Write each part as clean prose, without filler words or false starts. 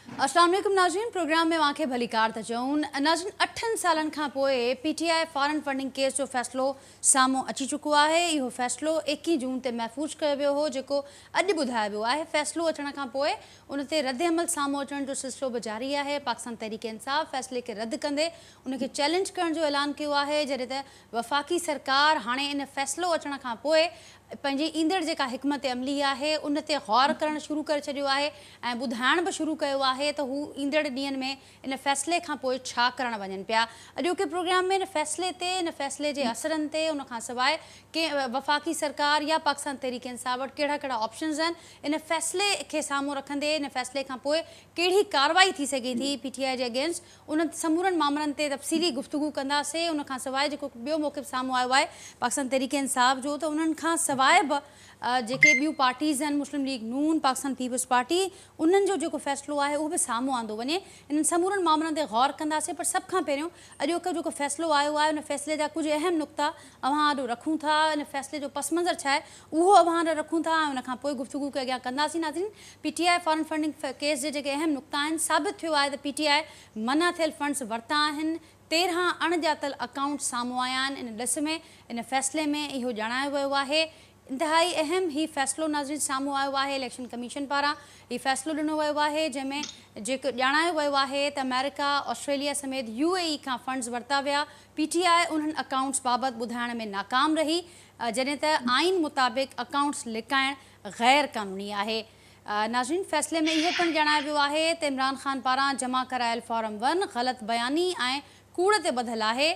अस्सलाम वालेकुम नाज़रीन, प्रोग्राम में वाक़े भली कार था चऊं। नाज़रीन 8 सालन खां पोइ PTI फॉरेन फंडिंग केस जो फ़ैसिलो साम्हूं अची चुको आहे। इहो फ़ैसिलो 21 जून ते महफ़ूज़ कयो वियो हो, जेको अॼु ॿुधायो वियो आहे। फ़ैसिलो अचण खां पोइ उन ते रद्द अमल साम्हूं अचण जो सिलसिलो बि जारी आहे। पाकिस्तान तहरीक इंसाफ़ फ़ैसिले खे रद्द कंदे उनखे चैलेंज करण जो ऐलान कयो आहे, जॾहिं त वफ़ाक़ी सरकार हाणे इन फ़ैसिलो अचण खां पोइ पंहिंजी ईंदड़ जेका हिकमत अमली आहे उन ते गौर करणु शुरू करे छॾियो आहे ऐं ॿुधाइण बि शुरू कयो आहे त हू ईंदड़ ॾींहंनि में इन फ़ैसिले खां पोइ छा करणु वञनि पिया। अॼोके प्रोग्राम में इन फ़ैसिले जे असरनि ते उन खां सवाइ के वफ़ाक़ी सरकार या पाकिस्तान तहरीक इंसाफ़ वटि कहिड़ा कहिड़ा ऑप्शन्स आहिनि, इन फ़ैसिले खे साम्हूं रखंदे इन फ़ैसिले खां पोइ कहिड़ी कार्रवाई थी सघे थी PTI जे अगेंस्ट, उन समूरनि मामलनि ते तफ़सीली गुफ़्तगू कंदासीं। उन खां सवाइ जेको ॿियो मौक़िफ़ साम्हूं आयो आहे पाकिस्तान तहरीक इंसाफ़ जो, त उन्हनि खां सवाइ बि जेके ॿियूं पार्टीज़ आहिनि, मुस्लिम लीग नून, पाकिस्तान पीपल्स पार्टी, उन्हनि जो जेको फ़ैसिलो आहे उहो बि साम्हूं आंदो वञे। इन्हनि समूरनि मामलनि ते गौर कंदासीं। पर सभ खां पहिरियों अॼोको जेको फ़ैसिलो आयो आहे उन फ़ैसिले जा कुझु अहम नुक़्ता अव्हां वटि रखूं था। इन फ़ैसिले जो पस मंज़र छा आहे उहो अव्हां वटि रखूं था ऐं उन खां पोइ गुफ़्तगू खे अॻियां कंदासीं। नाज़रीन, PTI फॉरेन फंडिंग केस जे जेके अहम नुक़्ता आहिनि, साबित थियो आहे त PTI मना थियल फंड्स वरिता आहिनि। 13 अणॼातल अकाउंट साम्हूं आया आहिनि। इन ॾिस में इन फ़ैसिले में इहो ॼाणायो वियो आहे। इंतिहाई अहम ही फ़ैसिलो नाज़रीन साम्हूं आयो आहे इलेक्शन कमीशन पारां। हीउ फ़ैसिलो ॾिनो वियो आहे जंहिंमें जेको ॼाणायो वियो आहे त अमेरिका, ऑस्ट्रेलिया समेत UAE खां फंड्स वरिता विया। PTI उन्हनि अकाउंट्स बाबति ॿुधाइण में नाकाम रही, जॾहिं त आइन मुताबिक़ अकाउंट्स लिकाइण ग़ैर क़ानूनी आहे। नाज़रीन, फ़ैसिले में इहो पिणु ॼाणायो वियो आहे त इमरान ख़ान पारां जमा करायल फॉर्म 1 ग़लति बयानी ऐं कूड़ ते ॿधलु आहे।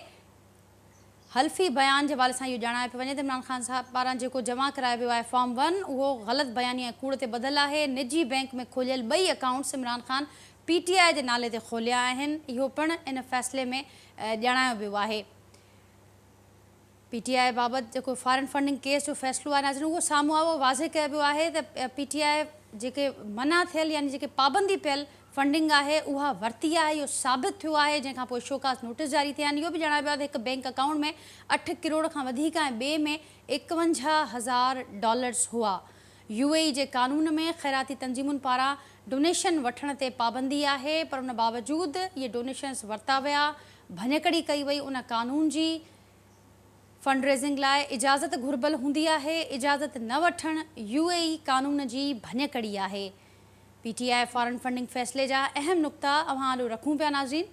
हल्फ़ी बयान जे हवाले सां इहो ॼाणायो पियो वञे त इमरान ख़ान साहब पारां जेको जमा करायो वियो आहे फॉर्म 1 उहो ग़लति बयानी ऐं कूड़ ते ॿधलु आहे। निजी बैंक में खोलियल 2 अकाउंट्स इमरान ख़ान PTI जे नाले ते खोलिया आहिनि। इहो पिणु इन फ़ैसिले में ॼाणायो वियो आहे। PTI बाबति जेको फॉरेन फंडिंग केस जो फ़ैसिलो आहे नाज़रीन, उहो साम्हूं आयो वाज़े कयो वियो आहे त PTI जेके मना थियल यानी जेके पाबंदी पियल फंडिंग आहे उहा वरिती आहे। इहो साबित थियो आहे, जंहिंखां पोइ शोकास नोटिस जारी थिया आहिनि। इहो बि ॼाणायो वियो आहे त हिकु बैंक अकाउंट में 8 करोड़ खां वधीक ऐं ॿिए में $51,000 हुआ। UAE जे कानून में ख़ैराती तंज़ीमुनि पारां डोनेशन वठण ते पाबंदी आहे, पर उन बावजूदि इहे डोनेशन्स वरिता विया। भञकड़ी कई वई उन कानून जी। फंड रेज़िंग लाइ इजाज़त घुर्बल हूंदी आहे, इजाज़त न वठणु UAE कानून जी भञकड़ी आहे। PTI फॉरेन फंडिंग फ़ैसिले जा अहम नुक़्ता अव्हां वटि रखूं पिया नाज़रीन।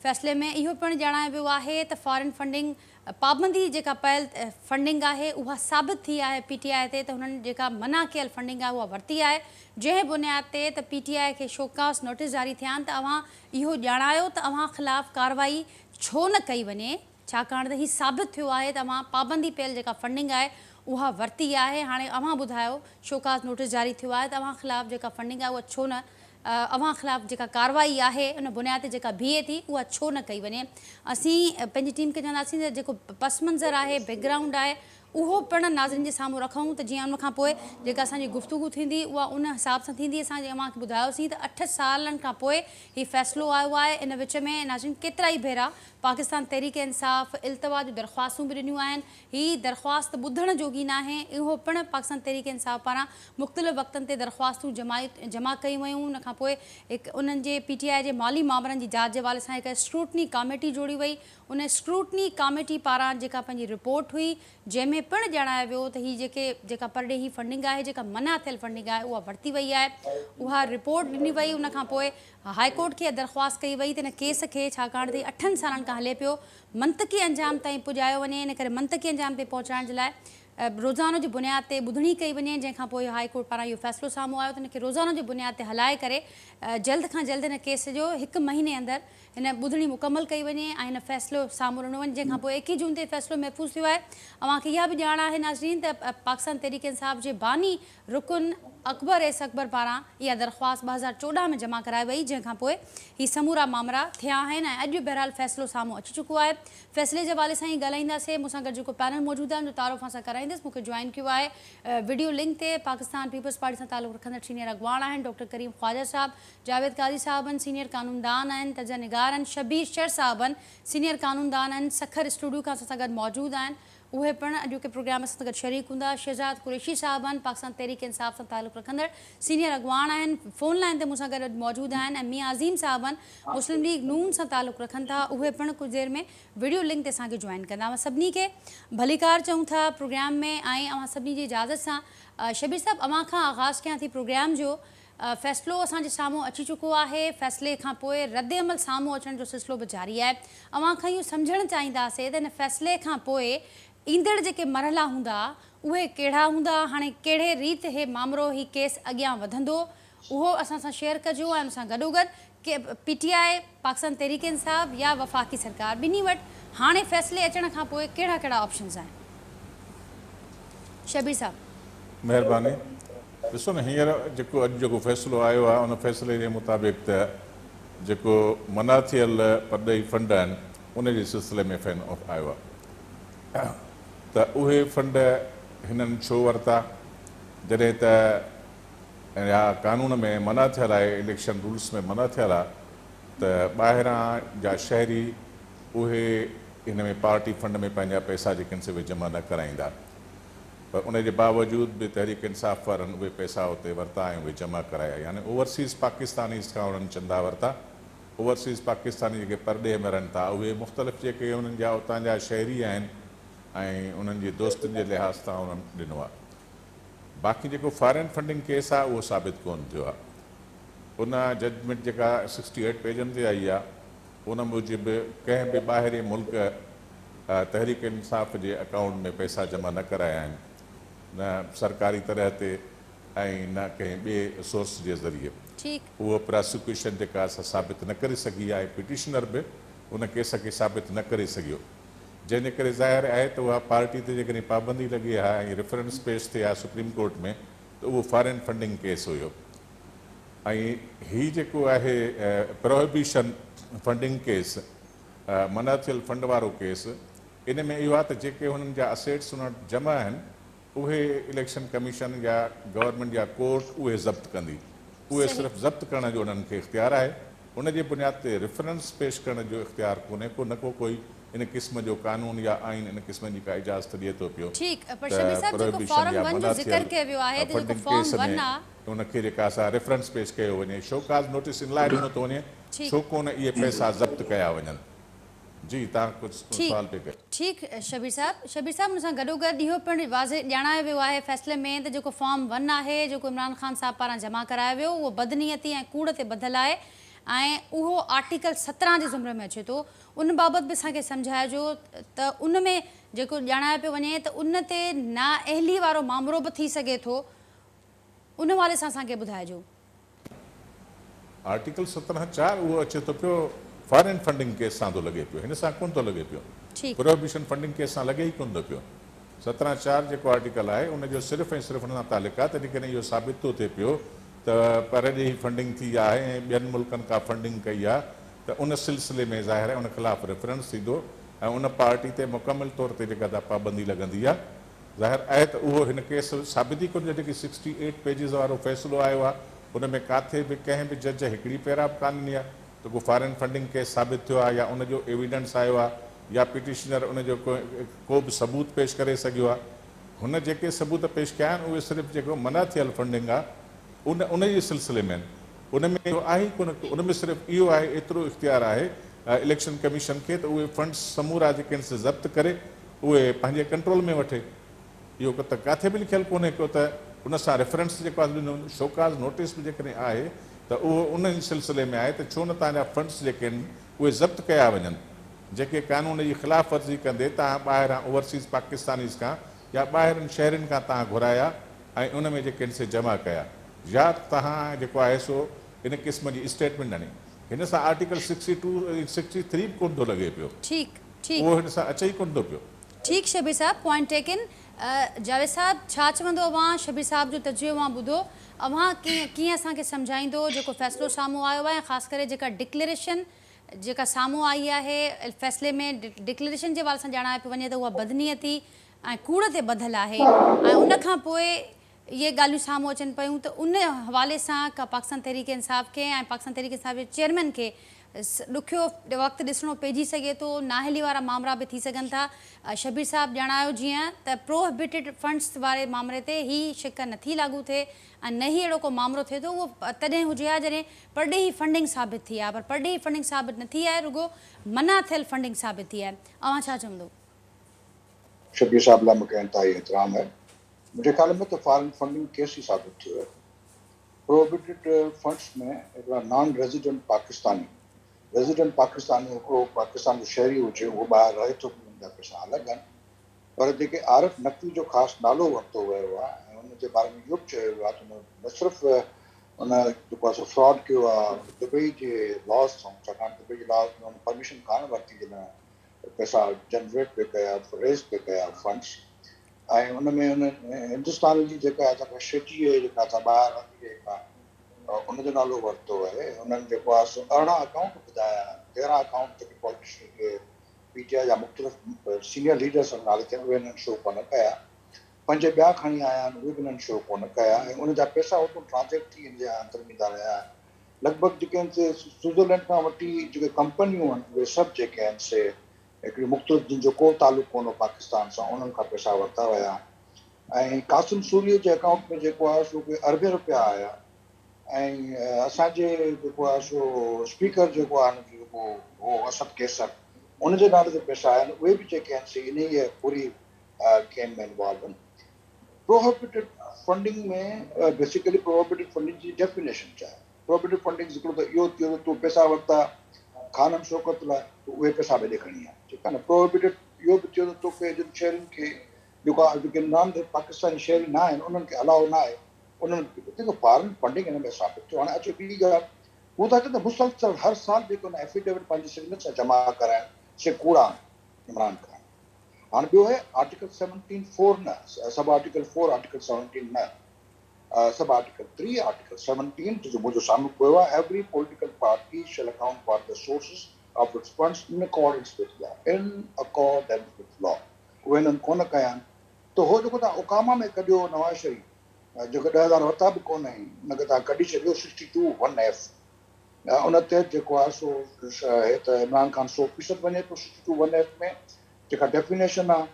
फ़ैसिले में इहो पिणु ॼाणायो वियो आहे त फॉरेन फंडिंग पाबंदी जेका पयल फंडिंग आहे उहा साबित थी आहे PTI ते, त हुननि जेका मना कयल फंडिंग आहे उहा वरिती आहे। जंहिं बुनियाद ते त PTI खे शोकास नोटिस जारी थिया आहिनि त अव्हां इहो ॼाणायो त अव्हां ख़िलाफ़ु कार्रवाई छो न कई वञे, छाकाणि त हीउ साबित थियो आहे त अव्हां पाबंदी पियल जेका फंडिंग आहे उहा वरिती आहे। हाणे अव्हां ॿुधायो, शोकास नोटिस जारी थियो आहे त अव्हां ख़िलाफ़ु जेका फंडिंग आहे उहा छो न अव्हां ख़िलाफ़ु जेका कार्रवाई आहे उन बुनियाद ते जेका बीहे थी उहा छो न कई वञे। असीं पंहिंजी टीम खे चवंदासीं त जेको पस मंज़र आहे, बैकग्राउंड आहे, उहो पिणु नाज़रीन जे साम्हूं रखूं त जीअं उन खां पोइ जेका असांजी गुफ़्तगू थींदी उहा उन हिसाब सां थींदी। असां अव्हांखे ॿुधायोसीं त 8 सालनि खां पोइ हीउ फ़ैसिलो आयो आहे। इन विच में नाज़रीन केतिरा ई भेरा पाकिस्तान तहरीक इंसाफ़ इल्तवा जूं दरख़्वास्तूं बि ॾिनियूं आहिनि। हीअ दरख़्वास्त ॿुधण जोगी न आहे। इहो पिणु पाकिस्तान तहरीक इंसाफ़ पारां मुख़्तलिफ़ वक़्तनि ते दरख़्वास्तूं जमा कयूं वयूं। उन खां पोइ हिकु उन्हनि जे PTI जे माली मामलनि जी जांच जे हवाले सां हिकु स्क्रूटनी कमेटी जोड़ी वई। उन स्क्रूटनी कमेटी पारां जेका पंहिंजी रिपोर्ट हुई, जंहिंमें पिणु ॼाणायो वियो त हीअ जेका पर डे ही फंडिंग आहे, जेका मना थियल फंडिंग आहे, उहा वरिती वई आहे। उहा रिपोर्ट ॾिनी वई। उन खां पोइ हाई कोर्ट खे दरख़्वास्त कई वई त इन केस खे, छाकाणि त 8 सालनि खां हले पियो, मंतकी अंजाम ताईं पुॼायो वञे। इन करे मंतकी अंजाम ते पहुचाइण जे लाइ रोज़ानो जी बुनियाद ते ॿुधणी कई वञे, जंहिंखां पोइ हाई कोर्ट पारां इहो फ़ैसिलो साम्हूं आयो त हिन खे रोज़ानो जी बुनियाद ते हलाए करे जल्द खां जल्द हिन केस जो 1 महीने अंदरि हिन ॿुधणी मुकमल कई वञे ऐं हिन फ़ैसिलो साम्हूं ॾिनो वञे, जंहिंखां पोइ 21 जून ते फ़ैसिलो महफ़ूज़ थियो आहे। अव्हांखे इहा बि ॼाण आहे नाज़रीन त पाकिस्तान तहरीक इंसाफ़ जे बानी रुकन अकबर एस अकबर पारां इहा दरख़्वास्त 2014 में जमा कराई वई, जंहिंखां पोइ हीअ समूरा मामला थिया आहिनि ऐं अॼु बहरहाल फ़ैसिलो साम्हूं अची चुको आहे। फ़ैसिले जे हवाले सां ई ॻाल्हाईंदासीं। मूंसां गॾु जेको पैनल मौजूदु आहे जो तारुफ़ सां कराईंदसि, मूंखे जॉइन कयो आहे वीडियो लिंक ते पाकिस्तान पीपल्स पार्टी सां तालुक़ रखंदड़ सीनियर अॻवान आहिनि डॉक्टर करीम ख्वाजा साहब, जावेद काज़ी साहब आहिनि सीनियर कानूनदान आहिनि, तजा निगार आहिनि, शबीर शर साहब आहिनि सीनियर कानूनदान आहिनि, सखर स्टूडियो खां असां सां गॾु मौजूदु आहिनि। उहे पिणु अॼोके प्रोग्राम सां गॾु शरीक हूंदा। शहज़ाद कुरैशी साहब आहिनि, पाकिस्तान तहरीक इंसाफ़ सां तालुक़ रखंदड़ सीनियर अॻवान आहिनि, फ़ोन लाइन ते मूंसां गॾु मौजूदु आहिनि। ऐं मियां अज़ीम साहब आहिनि, मुस्लिम लीग नून सां तालुक़ रखनि था, उहे पिणु कुझु देरि में वीडियो लिंक ते असांखे जॉइन कंदा। अवां सभिनी खे भलीकार चऊं था प्रोग्राम में। ऐं अवां सभिनी जी इजाज़त सां शबीर साहब अवां खां आगाज़ कयां थी प्रोग्राम जो। फ़ैसिलो असांजे साम्हूं अची चुको आहे, फ़ैसिले खां पोइ रद्द अमल साम्हूं अचण जो सिलसिलो बि जारी आहे। अवां खां इहो सम्झणु चाहींदासीं त हिन फ़ैसिले खां पोइ ईंदड़ जेके मरहला हूंदा उहे कहिड़ा हूंदा, हाणे कहिड़े रीति हे मामिलो ही केस अॻियां वधंदो, उहो असां सां शेयर कजो। ऐं उन सां गॾोगॾु के PTI पाकिस्तान तहरीक इंसाफ़ या वफ़ाक़ी सरकार ॿिन्ही वटि हाणे फ़ैसिले अचण खां पोइ कहिड़ा कहिड़ा ऑप्शन्स आहिनि? शबीर साहब महिरबानी। ॾिसो न, हींअर जेको अॼु जेको फ़ैसिलो आयो आहे उन फ़ैसिले जे मुताबिक़ त जेको मना थियल परॾेही फंड आहिनि उन जे सिलसिले में आयो आहे त उहे फंड हिननि छो वरिता, जॾहिं त या कानून में मना थियल आहे, इलेक्शन रूल्स में मना थियल आहे त ॿाहिरां जा शहरी उहे हिन में पार्टी फंड में पंहिंजा पैसा जेके आहिनि से उहे जमा न कराईंदा, पर उनजे बावजूद बि तहरीक इंसाफ़ वारनि उहे पैसा हुते वरिता ऐं उहे जमा कराया। यानी ओवरसीज़ पाकिस्तानीज़ खां उन्हनि चंदा वरिता। ओवरसीज़ पाकिस्तानी जेके परॾेह में रहनि था उहे मुख़्तलिफ़ जेके उन्हनि जा उतां जा शहरी आहिनि ऐं उन्हनि जे दोस्तनि जे लिहाज़ सां उन्हनि ॾिनो आहे। बाक़ी जेको फॉरेन फंडिंग केस आहे उहो साबित कोन थियो आहे। उन जजमेंट जेका 68 पेजनि ते आई आहे उन मूजिबि कंहिं बि ॿाहिरि मुल्क तहरीक इंसाफ़ जे अकाउंट में पैसा जमा न कराया आहिनि, न सरकारी तरह ते ऐं न कंहिं ॿिए सोर्स जे ज़रिए। उहो प्रोसिक्यूशन जेका असां साबित न करे सघी आहे, पिटिशनर बि उन केस खे साबित न करे सघियो, जंहिंजे करे ज़ाहिर आहे त उहा पार्टी ते जेकॾहिं पाबंदी लॻी आहे ऐं रेफरेंस पेश थिए आहे सुप्रीम कोर्ट में त उहो फॉरेन फंडिंग केस हुयो। ऐं हीउ जेको आहे प्रोहिबिशन फंडिंग केस, मना थियल फंड वारो केस, इन में इहो आहे त जेके हुननि जा असेट्स उन वटि जमा आहिनि उहे इलेक्शन कमीशन या गवर्नमेंट या कोर्ट उहे ज़ब्त कंदी। उहे सिर्फ़ु ज़ब्त करण जो उन्हनि खे इख़्तियार आहे, उन जे बुनियाद ते रेफरेंस पेश करण जो इख़्तियार कोन्हे को, न को कोई इन क़िस्म जो कानून या आइन इन क़िस्म जी का इजाज़त ॾिए थो पियो। उनखे जेका असां रेफरेंस पेश कयो वञे, शोकाज़ नोटिस इन लाइ ॾिनो थो वञे छो कोन इहे पैसा ज़ब्त कया वञनि। जी तव्हां कुझु सवाल पे कयो। ठीकु शबीर साहब मूंसां गॾोगॾु इहो पिणु वाज़े ॼाणायो वियो आहे फ़ैसिले में त जेको फॉर्म 1 आहे जेको इमरान ख़ान साहब पारां जमा करायो वियो उहो बदनीयती ऐं कूड़ ते ॿधलु आहे ऐं उहो आर्टिकल 17 जे ज़ुमरे में अचे थो। उन बाबति बि असांखे सम्झाइजो त उन में जेको ॼाणायो पियो वञे त उन ते नाअहली वारो मामिलो बि थी सघे थो, उन वारे सां असांखे ॿुधाइजो। आर्टिकल 17(4) उहो अचे थो पियो फॉरेन फंडिंग केस सां थो लॻे पियो, हिन सां कोन थो लॻे पियो, प्रोहिबिशन फंडिंग केस सां लॻे ई कोन थो पियो। 17(4) जेको आर्टिकल आहे उनजो सिर्फ़ु ऐं सिर्फ़ु हुन सां तालुक़ु आहे त जेकॾहिं इहो साबित थो थिए पियो त परॾेही फंडिंग थी आहे ऐं ॿियनि मुल्कनि खां फंडिंग कई आहे त उन सिलसिले में ज़ाहिर आहे उन ख़िलाफ़ु रेफरेंस थींदो ऐं उन पार्टी ते मुकमल तौर ते जेका पाबंदी लॻंदी आहे। ज़ाहिर आहे त उहो हिन केस साबित ई कोन्हे। जेकी 68 पेजिस वारो फ़ैसिलो आयो आहे उन में किथे बि कंहिं बि जज हिकिड़ी पैराब कान ॾिनी आहे त को फॉरेन फंडिंग केस साबित थियो आहे या उनजो एविडेंस आयो आहे या पिटिशनर उनजो को बि सबूत पेश करे सघियो आहे। हुन जेके सबूत पेश कया आहिनि उहे सिर्फ़ु जेको मना थियल फंडिंग आहे उन जे सिलसिले में आहिनि। उन में आहे ई कोन, उन में सिर्फ़ु इहो आहे, एतिरो इख़्तियार आहे इलेक्शन कमीशन खे त उहे फंड्स समूरा जेके आहिनि से ज़ब्त करे उहे पंहिंजे कंट्रोल में वठे। इहो त किथे बि लिखियलु कोन्हे को त उन सां रेफरेंस जेको आहे शोकाज़ नोटिस बि जेकॾहिं आहे त उहो उन सिलसिले में आहे त छो न तव्हांजा फंड्स जेके आहिनि उहे ज़ब्त कया वञनि, जेके कानून जी ख़िलाफ़ वर्ज़ी कंदे तव्हां ॿाहिरां ओवरसीज़ पाकिस्तानीज़ खां या ॿाहिरिनि शहरनि खां तव्हां घुराया ऐं उन में जेके आहिनि से जमा कया, या तव्हां जेको आहे सो इन क़िस्म जी स्टेटमेंट ॾिनी। हिन सां आर्टिकल 62 63 कोन थो लॻे पियो, उहो हिन सां अचे ई कोन थो पियो। ठीकु शबीर साहब, पॉइंट टेकन। जावेद साहब छा चवंदो अवां? शबीर साहब जो तजियो अवां ॿुधो, अवां कीअं असांखे सम्झाईंदो जेको फ़ैसिलो साम्हूं आयो आहे, ख़ासि करे जेका डिक्लेरेशन जेका साम्हूं आई आहे फ़ैसिले में डिक्लेरेशन जे वारे सां ॼाणायो पियो वञे त उहा बदनीयती ऐं कूड़ ते ॿधलु आहे ऐं उन खां पोइ इहे ॻाल्हियूं साम्हूं अचनि पियूं त उन हवाले सां का पाकिस्तान तहरीक इंसाफ़ खे ऐं पाकिस्तान तहरीक इंसाफ़ जे चेयरमैन खे ॾुखियो वक़्तु ॾिसणो पइजी सघे थो, नाहिली वारा मामला बि थी सघनि था। शबीर साहब ॼाणायो जीअं त प्रोहिबिटेड फंड्स वारे मामले ते ही शिक नथी लागू थिए ऐं न ई अहिड़ो को मामिलो थिए थो उहो तॾहिं हुजे हा जॾहिं परॾेही फंडिंग साबित थी आहे, पर परॾेही फंडिंग साबित न थी आहे, रुगो मना थियल फंडिंग साबित थी आहे। अव्हां छा चवंदो? शबीर साहब लाइ मूंखे इंतहाई एतिराम है। मुंहिंजे ख्याल में त फॉरेन फंडिंग केस ई साबित थियो आहे। प्रोहिबिटेड फंड्स में हिकिड़ा नॉन रेजिडेंट पाकिस्तानी हिकिड़ो पाकिस्तान जो शहरी हुजे, उहो ॿाहिरि रहे थो, हुनजा पैसा अलॻि आहिनि, पर जेके आरिफ नक़वी जो ख़ासि नालो वरितो वियो आहे ऐं हुनजे बारे में इहो बि चयो वियो आहे त न सिर्फ़ु हुन जेको आहे फ्रॉड कयो आहे दुबई जे लॉस सां, छाकाणि दुबई जे लॉस में हुन परमिशन कान वरिती जॾहिं पैसा जनरेट पे कया, रेज़ पे कया फंड्स, ऐं हुन में हुन हिंदुस्तान जी जेका असांखे शेटी जेका असां ॿाहिरि रहंदी जेका उनजो नालो वरितो आहे। हुननि जेको आहे सो 18 अकाउंट ॿुधाया, 13 अकाउंट जेके पॉलिटिशियन खे पीटीआई जा मुख़्तलिफ़ सीनियर लीडर्स नाले थियनि उहे हिननि शो कोन कया, 5 ॿिया खणी आया आहिनि उहे बि हिननि शो कोन कया, ऐं उनजा पैसा उतां ट्रांजेक्ट थी हिन जे अंदरि ईंदा रहिया। लॻभॻि जेके आहिनि से स्विट्ज़रलैंड खां वठी जेके कंपनियूं आहिनि उहे सभु जेके आहिनि से हिकिड़ी मुख़्तलिफ़ जिन जो को तालुक़ु कोन हो पाकिस्तान सां, उन्हनि खां पैसा वरिता विया। ऐं कासिम सूरीअ जे अकाउंट में जेको आहे सो उहे अरबे रुपया आया, ऐं असांजे जेको आहे सो स्पीकर जेको आहे जेको हो असद केसर, उनजे नाले ते पैसा आहिनि, उहे बि जेके आहिनि से इन ई पूरी गेम में इन्वॉल्व आहिनि। प्रोहिबिटेड फंडिंग में बेसिकली प्रोहिबिटेड फंडिंग जी डेफिनेशन छा आहे? प्रोहिबिटेड फंडिंग हिकिड़ो त इहो थियो त तूं पैसा वरिता खानम शौकत लाइ, उहे पैसा ॿिए खणी आहे, ठीकु आहे न। प्रोहिबिटेड इहो बि थियो त तोखे जिन शहरनि खे जेको आहे जेके नॉन पाकिस्तानी शहरी न आहिनि उन्हनि खे अलाउ न आहे, उन्हनि फॉरेन फंडिंग हिन में साबित थियो। हाणे अचो ॿी ॻाल्हि, हू था चवनि त मुसलसल हर साल जेको हुन एफिडेविट पंहिंजी सिग्नेचर सां जमा कराइनि से कूड़ा आहिनि इमरान ख़ान। हाणे ॿियो आहे आर्टिकल 17(4) न, सब आर्टिकल 4 आर्टिकल 17 न, सब आर्टिकल 3 आर्टिकल 17 जो मुंहिंजो साम्हूं पियो आहे। Every political party shall account for the sources of its funds in accordance with law, in accordance with law, उहे हिननि कोन कया आहिनि। त हो जेको तव्हां ओकामा में कढियो नवाज़ शरीफ़ जेको 10,000 वरिता बि कोन आहिनि, हुनखे तव्हां कढी छॾियो 62(1)(f), उन ते जेको आहे सो त इमरान ख़ान 100% वञे थो 62(1)(f) में। जेका डेफिनेशन आहे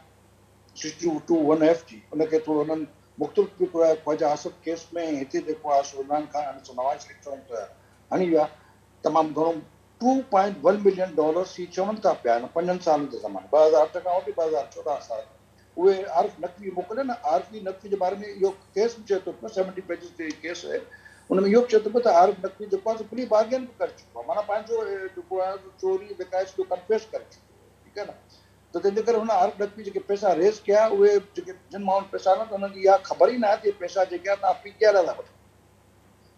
62(1)(f) जी, उनखे थोरो हुननि मुख़्तलिफ़ बि कयो आहे। ख़्वाजा आसिफ केस में हिते जेको आहे सो इमरान ख़ान नवाज़ शरीफ़ चवनि त हणी विया तमामु घणो $2.1 मिलियन ही चवनि था पिया 5 सालनि जे ज़माने 2008 खां वठी 2014 साल उहे आरिफ नक़वी मोकिले न। आरिफ नक़वी जे बारे में इहो केस बि चए थो 70 पेजिस ते केस आहे, हुन में इहो बि चए थो त आरिफ नक़वी जेको आहे प्ली बार्गेन बि करे चुको आहे, माना पंहिंजो जेको आहे चोरी विकायत जो कंफेस करे चुको आहे, ठीकु आहे न। त तंहिंजे करे हुन आरिफ नक़वी जेके पैसा रेज़ कया उहे जेके जिन माण्हुनि पैसा न त हुननि इहा ख़बर ई न आहे त पैसा जेके आहे तव्हां पीटीआई लाइ था वठो।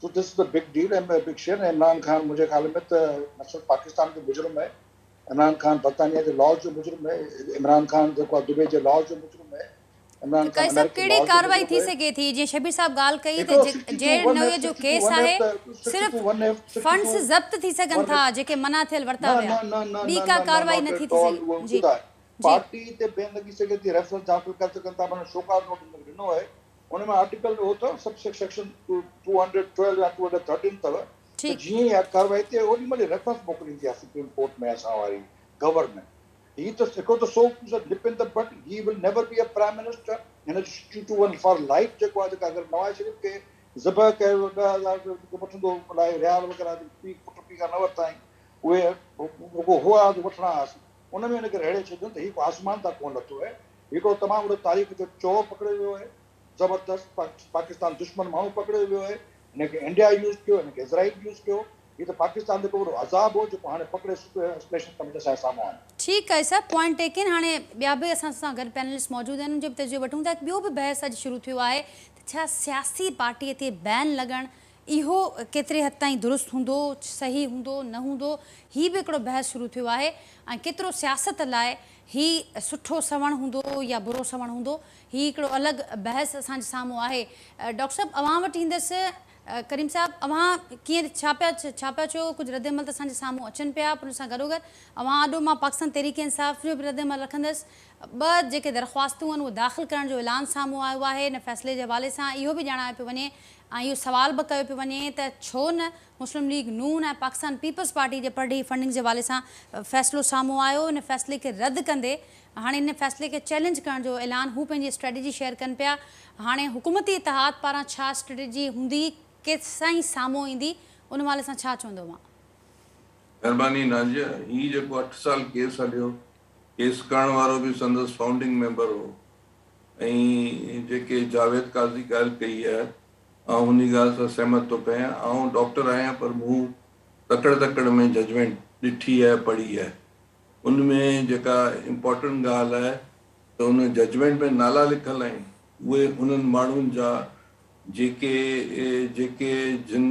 So this is the big deal and big share. Imran Khan मुंहिंजे ख्याल में त न सिर्फ़ु पाकिस्तान जो मुजरिम आहे, इमरान ख़ान बरतानिया जे लॉ जो मुजरिम है, इमरान ख़ान जेको आहे दुबई जे लॉ जो मुजरिम है, इमरान ख़ान अमेरिकन लॉ जो कार्रवाई थी मुजरिम है। सके थी जीअं शबीर साहब ॻाल्हि कई त जे नवे जो केस आहे सिर्फ़ फंड्स ज़ब्त थी सघनि था जेके मना थियल वरिता विया, ॿी का कार्रवाई नथी थी सघे। जी पार्टी ते बैन लॻी सघे थी, रेफरेंस दाख़िल करे सघनि था, माना शोकाज़ नोटिस ॾिनो आहे, हुन में आर्टिकल हो अथव सब सेक्शन 212 या 213 अथव, त जीअं ई कार्रवाई थिए ओॾी महिल रेफरेंस मोकिलींदी आहे सुप्रीम कोर्ट में असां वारी गवर्नमेंट। ही त हिकिड़ो त 100% depend the but he will never be a prime minister. हिन जो 221 फॉर लाइफ जेको आहे जेका अगरि नवाज़ शरीफ़ खे ज़बह कयो 10,000 वठंदो अलाए रियाल वग़ैरह पी पुट पी खां न वरिता आहिनि उहे रुगो हुआ वठणा हुआसीं, उन में हिनखे रहिड़े छॾियो त हीउ आसमान तां कोन लथो आहे। हिकिड़ो तमामु वॾो तारीख़ जो चोर पकड़ियो वियो आहे, ज़बरदस्त पाकिस्तान दुश्मन माण्हू पकड़ियो वियो आहे, हिनखे इंडिया यूज़ कयो, हिनखे इज़राइल यूज़ कयो। हीअ त पाकिस्तान जेको वॾो अज़ाब हो जेको हाणे पकड़े स्पेशल कमिटी असांजे साम्हूं आहे। ठीकु आहे सर, पॉइंट टेकन। हाणे ॿिया बि असां सां गॾु पैनलिस्ट मौजूदु आहिनि, उनजो बि तजुर्बो वठूं था। ॿियो बि बहस अॼु शुरू थियो आहे त छा सियासी पार्टीअ ते बैन लॻणु इहो केतिरे हद ताईं दुरुस्त हूंदो, सही हूंदो, न हूंदो, हीअ बि हिकिड़ो बहस शुरू थियो आहे। ऐं केतिरो सियासत लाइ हीअ सुठो सवण हूंदो या बुरो सवण हूंदो, हीअ हिकिड़ो अलॻि बहस असांजे साम्हूं आहे। डॉक्टर साहब अवां वटि ईंदसि। करीम साहब अवां कीअं छा पिया चयो? कुझु रद्दमल त असांजे साम्हूं अचनि पिया, पर उन सां गॾोगॾु अवां ॾाढो मां पाकिस्तान तहरीक इंसाफ़ जो बि रद्दमल रखंदसि। ॿ जेके दरख़्वास्तूं आहिनि उहे दाख़िल करण जो ऐलान साम्हूं आयो आहे। हिन फ़ैसिले जे हवाले सां इहो बि ॼाणायो पियो वञे ऐं इहो सवाल बि कयो पियो वञे त छो न मुस्लिम लीग नून ऐं पाकिस्तान पीपल्स पार्टी जे परॾेही फंडिंग जे हवाले सां फ़ैसिलो साम्हूं आयो। इन फ़ैसिले खे रद्द कंदे हाणे इन फ़ैसिले खे चैलेंज करण जो ऐलान हू पंहिंजी स्ट्रेटेजी शेयर कनि पिया। हाणे हुकूमती इतिहाद पारां छा स्ट्रेटेजी हूंदी, केसिताईं साम्हूं ईंदी, उन हवाले सां छा चवंदो मां? महिरबानी नाज़िया, ही जेको 8 साल केस हलियो, केस करण वारो बि संदसि फाउंडिंग मेंबर हो ऐं जेके जावेद काज़ी ॻाल्हि कई आहे ऐं हुन ॻाल्हि सां सहमत थो कयां। ऐं डॉक्टर आहियां पर मूं तकड़ में जजमेंट ॾिठी आहे, पढ़ी आहे। उनमें जेका इम्पोर्टेंट ॻाल्हि आहे त उन जजमेंट में नाला लिखल आहिनि उहे उन्हनि माण्हुनि जा जेके जिन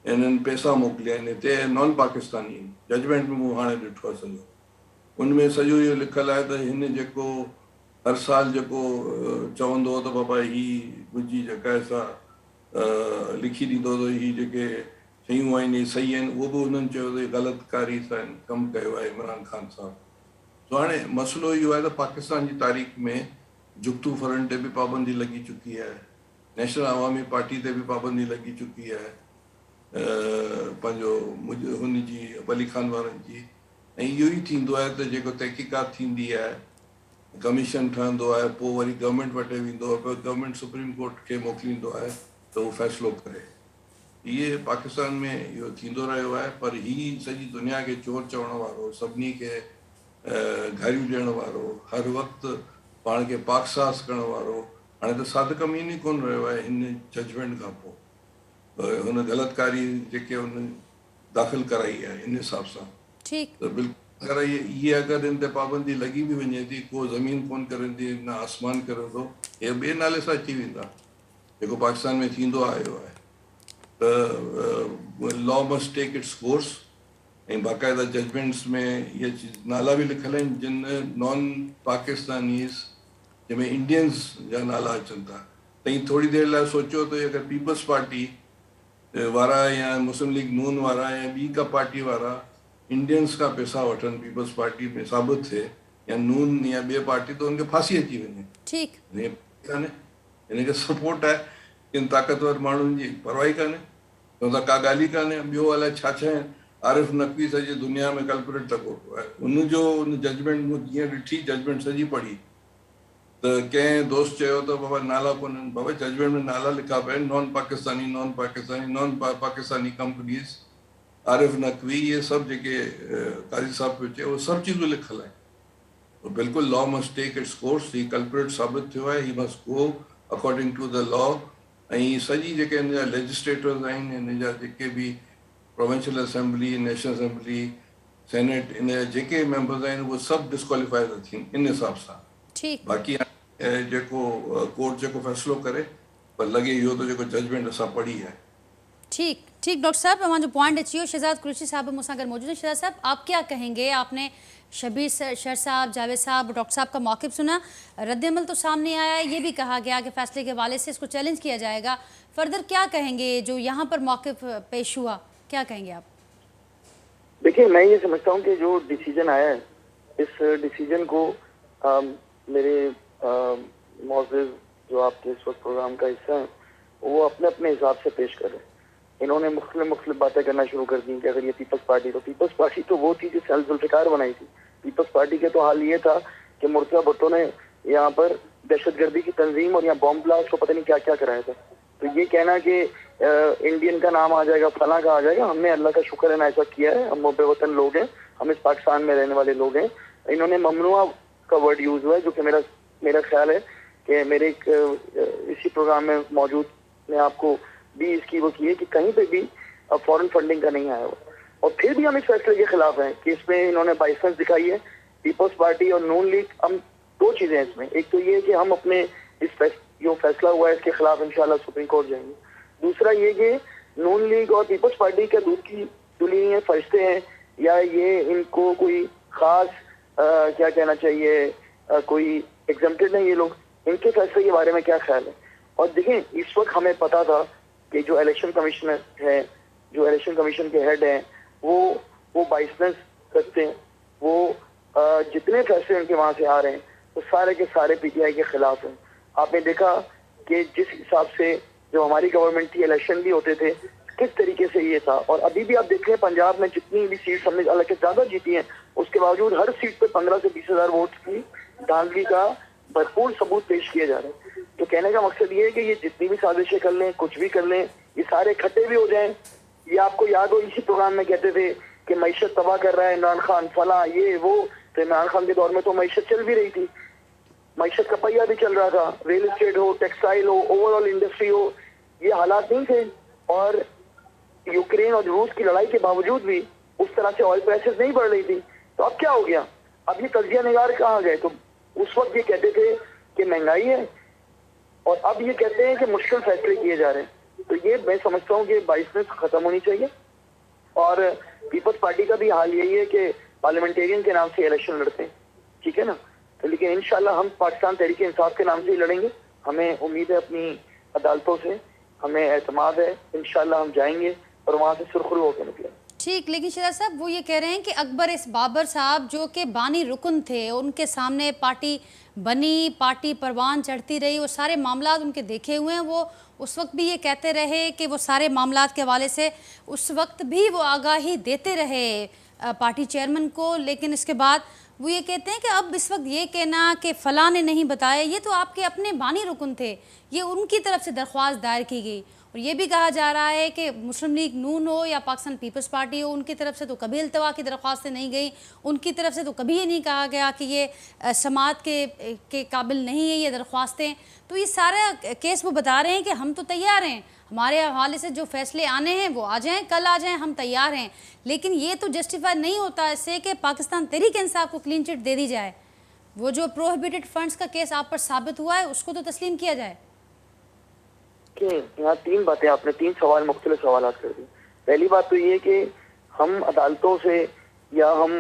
इन्हनि पैसा मोकिलिया आहिनि हिते नॉन पाकिस्तानी जजमेंट में मूं हाणे ॾिठो आहे सॼो। उनमें सॼो इहो लिखियलु आहे त हिन जेको हर साल जेको चवंदो हो त बाबा ही मुंहिंजी जेका सा लिखी ॾींदो त ही जेके शयूं आहिनि सही आहिनि, उहो बि हुननि चयो त ग़लतकारी सां कमु कयो आहे इमरान ख़ान साहब। तो हाणे मसइलो इहो आहे त पाकिस्तान जी तारीख़ में जुगतू फरन ते बि पाबंदी लॻी चुकी आहे, नेशनल अवामी पार्टी ते बि पाबंदी लॻी चुकी आहे, पंहिंजो हुनजी वली खान वारनि जी। ऐं इहो ई थींदो आहे त जेको तहक़ीक़ात थींदी आहे, कमीशन ठहंदो आहे, पोइ वरी गवर्नमेंट वटि वेंदो आहे, पोइ गवर्नमेंट सुप्रीम कोर्ट खे मोकिलींदो आहे त उहो फ़ैसिलो करे। इहे पाकिस्तान में इहो थींदो रहियो आहे। पर ही सॼी दुनिया खे चोर चवण वारो, सभिनी खे घारियूं ॾियण वारो, हर वक़्तु पाण खे पाकसास करण वारो, हाणे त सादु कमीन ई कोन रहियो आहे हिन जजमेंट खां पोइ। हुन ग़लतकारी जेके हुन दाख़िल कराई आहे इन हिसाब सां त बिल्कुलु अगरि इहे अगरि इन ते पाबंदी लॻी बि वञे थी, को ज़मीन कोन करंदी न आसमान करंदो, इहे ॿिए नाले सां अची वेंदा जेको पाकिस्तान में थींदो आयो आहे। त law must take its course ऐं बाक़ाइदा जजमेंट्स में इहे नाला बि लिखियल आहिनि जिन नॉन पाकिस्तानीज़ जंहिंमें इंडियंस जा नाला अचनि था। त हीअ थोरी देरि लाइ सोचियो त अगरि पीपल्स पार्टी वारा या मुस्लिम लीग नून वारा या ॿी का पार्टी वारा इंडियंस खां पैसा वठनि पीपल्स पार्टी में साबित थिए या नून या ॿिए पार्टी, त हुनखे फांसी अची वञे। हिनखे सपोर्ट आहे किन ताक़तवर माण्हुनि जी परवाही कान्हे, त का ॻाल्हि ई कान्हे। ॿियो अलाए छा छा आहिनि, आरिफ नक़वी सॼी दुनिया में कल्परेट लॻो पियो आहे। हुनजो हुन जजमेंट मूं जीअं ॾिठी, जजमेंट सॼी पढ़ी, त कंहिं दोस्त चयो त बाबा नाला कोन्हनि। बाबा जजमेंट में नाला लिखा पिया आहिनि, नॉन पाकिस्तानी कंपनीज़, आरिफ नक़वी, इहे सभु जेके काज़ी साहब पियो चए उहे सभु चीज़ूं लिखियल आहिनि। बिल्कुलु law must take its course. ही कल्परेट साबित थियो आहे, he must go according to the law. ऐं सॼी जेके हिन जा लेजिस्लेटर्स आहिनि, हिन जा जेके बि provincial assembly, national assembly, senate, इन जा जेके मेंबर्स आहिनि उहे सभु डिस्क्वालीफाई था थियनि इन हिसाब सां। बाक़ी जेको कोर्ट जेको फ़ैसिलो करे, पर लॻे इहो त जेको जजमेंट असां पढ़ी है। ठीक डॉक्टर साहब, हमारा जो पॉइंट अची शहजाद कुरैशी साहब मुझसे अगर मौजूद है। शहजाद साहब, आप क्या कहेंगे? आपने शबीर शेर साहब, जावेद साहब, डॉक्टर साहब का मौक़िफ़ सुना, रद्दअमल तो सामने आया है, ये भी कहा गया कि फैसले के हवाले से इसको चैलेंज किया जाएगा। फर्दर क्या कहेंगे जो यहाँ पर मौक़िफ़ पेश हुआ, क्या कहेंगे आप? देखिए, मैं ये समझता हूँ कि जो डिसीजन आया है, इस डिसीजन को मेरे मौजूद जो आपके इस वक्त प्रोग्राम का हिस्सा है, वो अपने अपने हिसाब से पेश कर रहे हैं। इन्होंने मुख्तलिफ बातें करना शुरू कर दी कि अगर ये पीपल्स पार्टी तो वो थी जिसने जुल्फ़िकार बनाई थी। पीपल्स पार्टी के तो हाल ये था कि मुर्तज़ा भुट्टो ने यहाँ पर दहशतगर्दी की तंजीम और यहाँ बॉम्ब ब्लास्ट को पता नहीं क्या क्या कराया था। तो ये कहना कि इंडियन का नाम आ जाएगा, फला का आ जाएगा, हमने अल्लाह का शुक्र है ना ऐसा किया है। हम बेवतन लोग हैं, हम इस पाकिस्तान में रहने वाले लोग हैं। इन्होंने ममनुआ का वर्ड यूज़ हुआ है, जो कि मेरा ख्याल है कि मेरे इसी प्रोग्राम में मौजूद ने आपको भी इसकी वो की है कि कहीं पे भी फॉरेन फंडिंग का नहीं आया हुआ। और फिर भी हम इस फैसले के खिलाफ हैं कि इसमें इन्होंने बाइसेंस दिखाई है, पीपल्स पार्टी और नून लीग। हम दो चीज़ें हैं इसमें, एक तो ये है कि हम अपने जो फैसला हुआ है इसके खिलाफ इंशाल्लाह सुप्रीम कोर्ट जाएंगे। दूसरा ये कि नून लीग और पीपल्स पार्टी का दूध की दुली है, फरिश्ते हैं, या ये इनको कोई ख़ास क्या कहना चाहिए, कोई एग्जम्प्टेड नहीं ये लोग, इनके फैसले के बारे में क्या ख्याल है? और देखें, इस वक्त हमें पता था कि जो इलेक्शन कमिश्नर है, जो इलेक्शन कमीशन के हेड हैं, वो बाइसेंस करते हैं। वो जितने फैसले उनके वहाँ से आ रहे हैं वो सारे के सारे पीटीआई के खिलाफ हैं। आपने देखा कि जिस हिसाब से जब हमारी गवर्नमेंट थी, इलेक्शन भी होते थे, किस तरीके से ये था। और अभी भी आप देख लें पंजाब में जितनी भी सीट हमने हालांकि ज्यादा जीती हैं, उसके बावजूद हर सीट पे 15 से 20 हजार वोट की धांधली का भरपूर सबूत पेश किए जा रहे हैं। तो कहने का मकसद ये है कि ये जितनी भी साजिशें कर लें, कुछ भी कर लें, ये सारे इकट्ठे भी हो जाएं। ये आपको याद हो इसी प्रोग्राम में कहते थे कि मईशत तबाह कर रहा है इमरान खान, फला ये वो। तो इमरान खान के दौर में तो मईशत चल भी रही थी, मईशत का पहिया भी चल रहा था, रियल एस्टेट हो, टेक्सटाइल हो, ओवरऑल इंडस्ट्री हो, ये हालात नहीं थे। और यूक्रेन और रूस की लड़ाई के बावजूद भी उस तरह से ऑयल प्राइसेस नहीं बढ़ रही थी। तो अब क्या हो गया, अब ये तजिया निगार कहाँ गए? तो उस वक्त ये कहते थे कि महंगाई है, और अब ये कहते हैं कि मुश्किल फैसले किए जा रहे हैं। तो ये मैं समझता हूँ कि 22 में खत्म होनी चाहिए। और पीपल्स पार्टी का भी हाल यही है कि पार्लियामेंटेरियन के नाम से इलेक्शन लड़ते हैं, ठीक है ना। तो लेकिन इंशाल्लाह हम पाकिस्तान तहरीक इंसाफ के नाम से ही लड़ेंगे। हमें उम्मीद है अपनी अदालतों से, हमें एतमाद है, इंशाल्लाह हम जाएंगे और वहाँ से सुरखरू होकर निकलेंगे। ठीक, लेकिन शहजाद साहब वो ये कह रहे हैं कि अकबर इस बाबर साहब जो कि बानी रुकन थे, उनके सामने पार्टी बनी, पार्टी परवान चढ़ती रही, वो सारे मामलात उनके देखे हुए हैं। वो उस वक्त भी ये कहते रहे कि वो सारे मामलात के हवाले से उस वक्त भी वो आगाही देते रहे पार्टी चेयरमैन को। लेकिन इसके बाद वो ये कहते हैं कि अब इस वक्त ये कहना कि फ़लाँ ने नहीं बताया, ये तो आपके अपने बानी रुकन थे, ये उनकी तरफ से दरख्वास्त दायर की गई। और ये भी कहा जा रहा है कि मुस्लिम लीग नून हो या पाकिस्तान पीपल्स पार्टी हो, उनकी तरफ से तो कभी इल्तवा की दरख्वास्तें नहीं गई, उनकी तरफ से तो कभी ये नहीं कहा गया कि ये समात के काबिल नहीं है ये दरख्वास्तें। तो ये सारा केस वो बता रहे हैं कि हम तो तैयार हैं, हमारे हवाले से जो फैसले आने हैं वो आ जाएं, कल आ जाएं, हम तैयार हैं। लेकिन ये तो जस्टिफाई नहीं होता इससे कि पाकिस्तान तहरीक इंसाफ को क्लीन चिट दे दी जाए, वो जो प्रोहिबिटेड फंड्स का केस आप पर साबित हुआ है उसको तो तस्लीम किया जाए। यहाँ 3 बातें आपने 3 सवाल मुख्तलिफ सवाल कर दिए। पहली बात तो ये कि हम अदालतों से या हम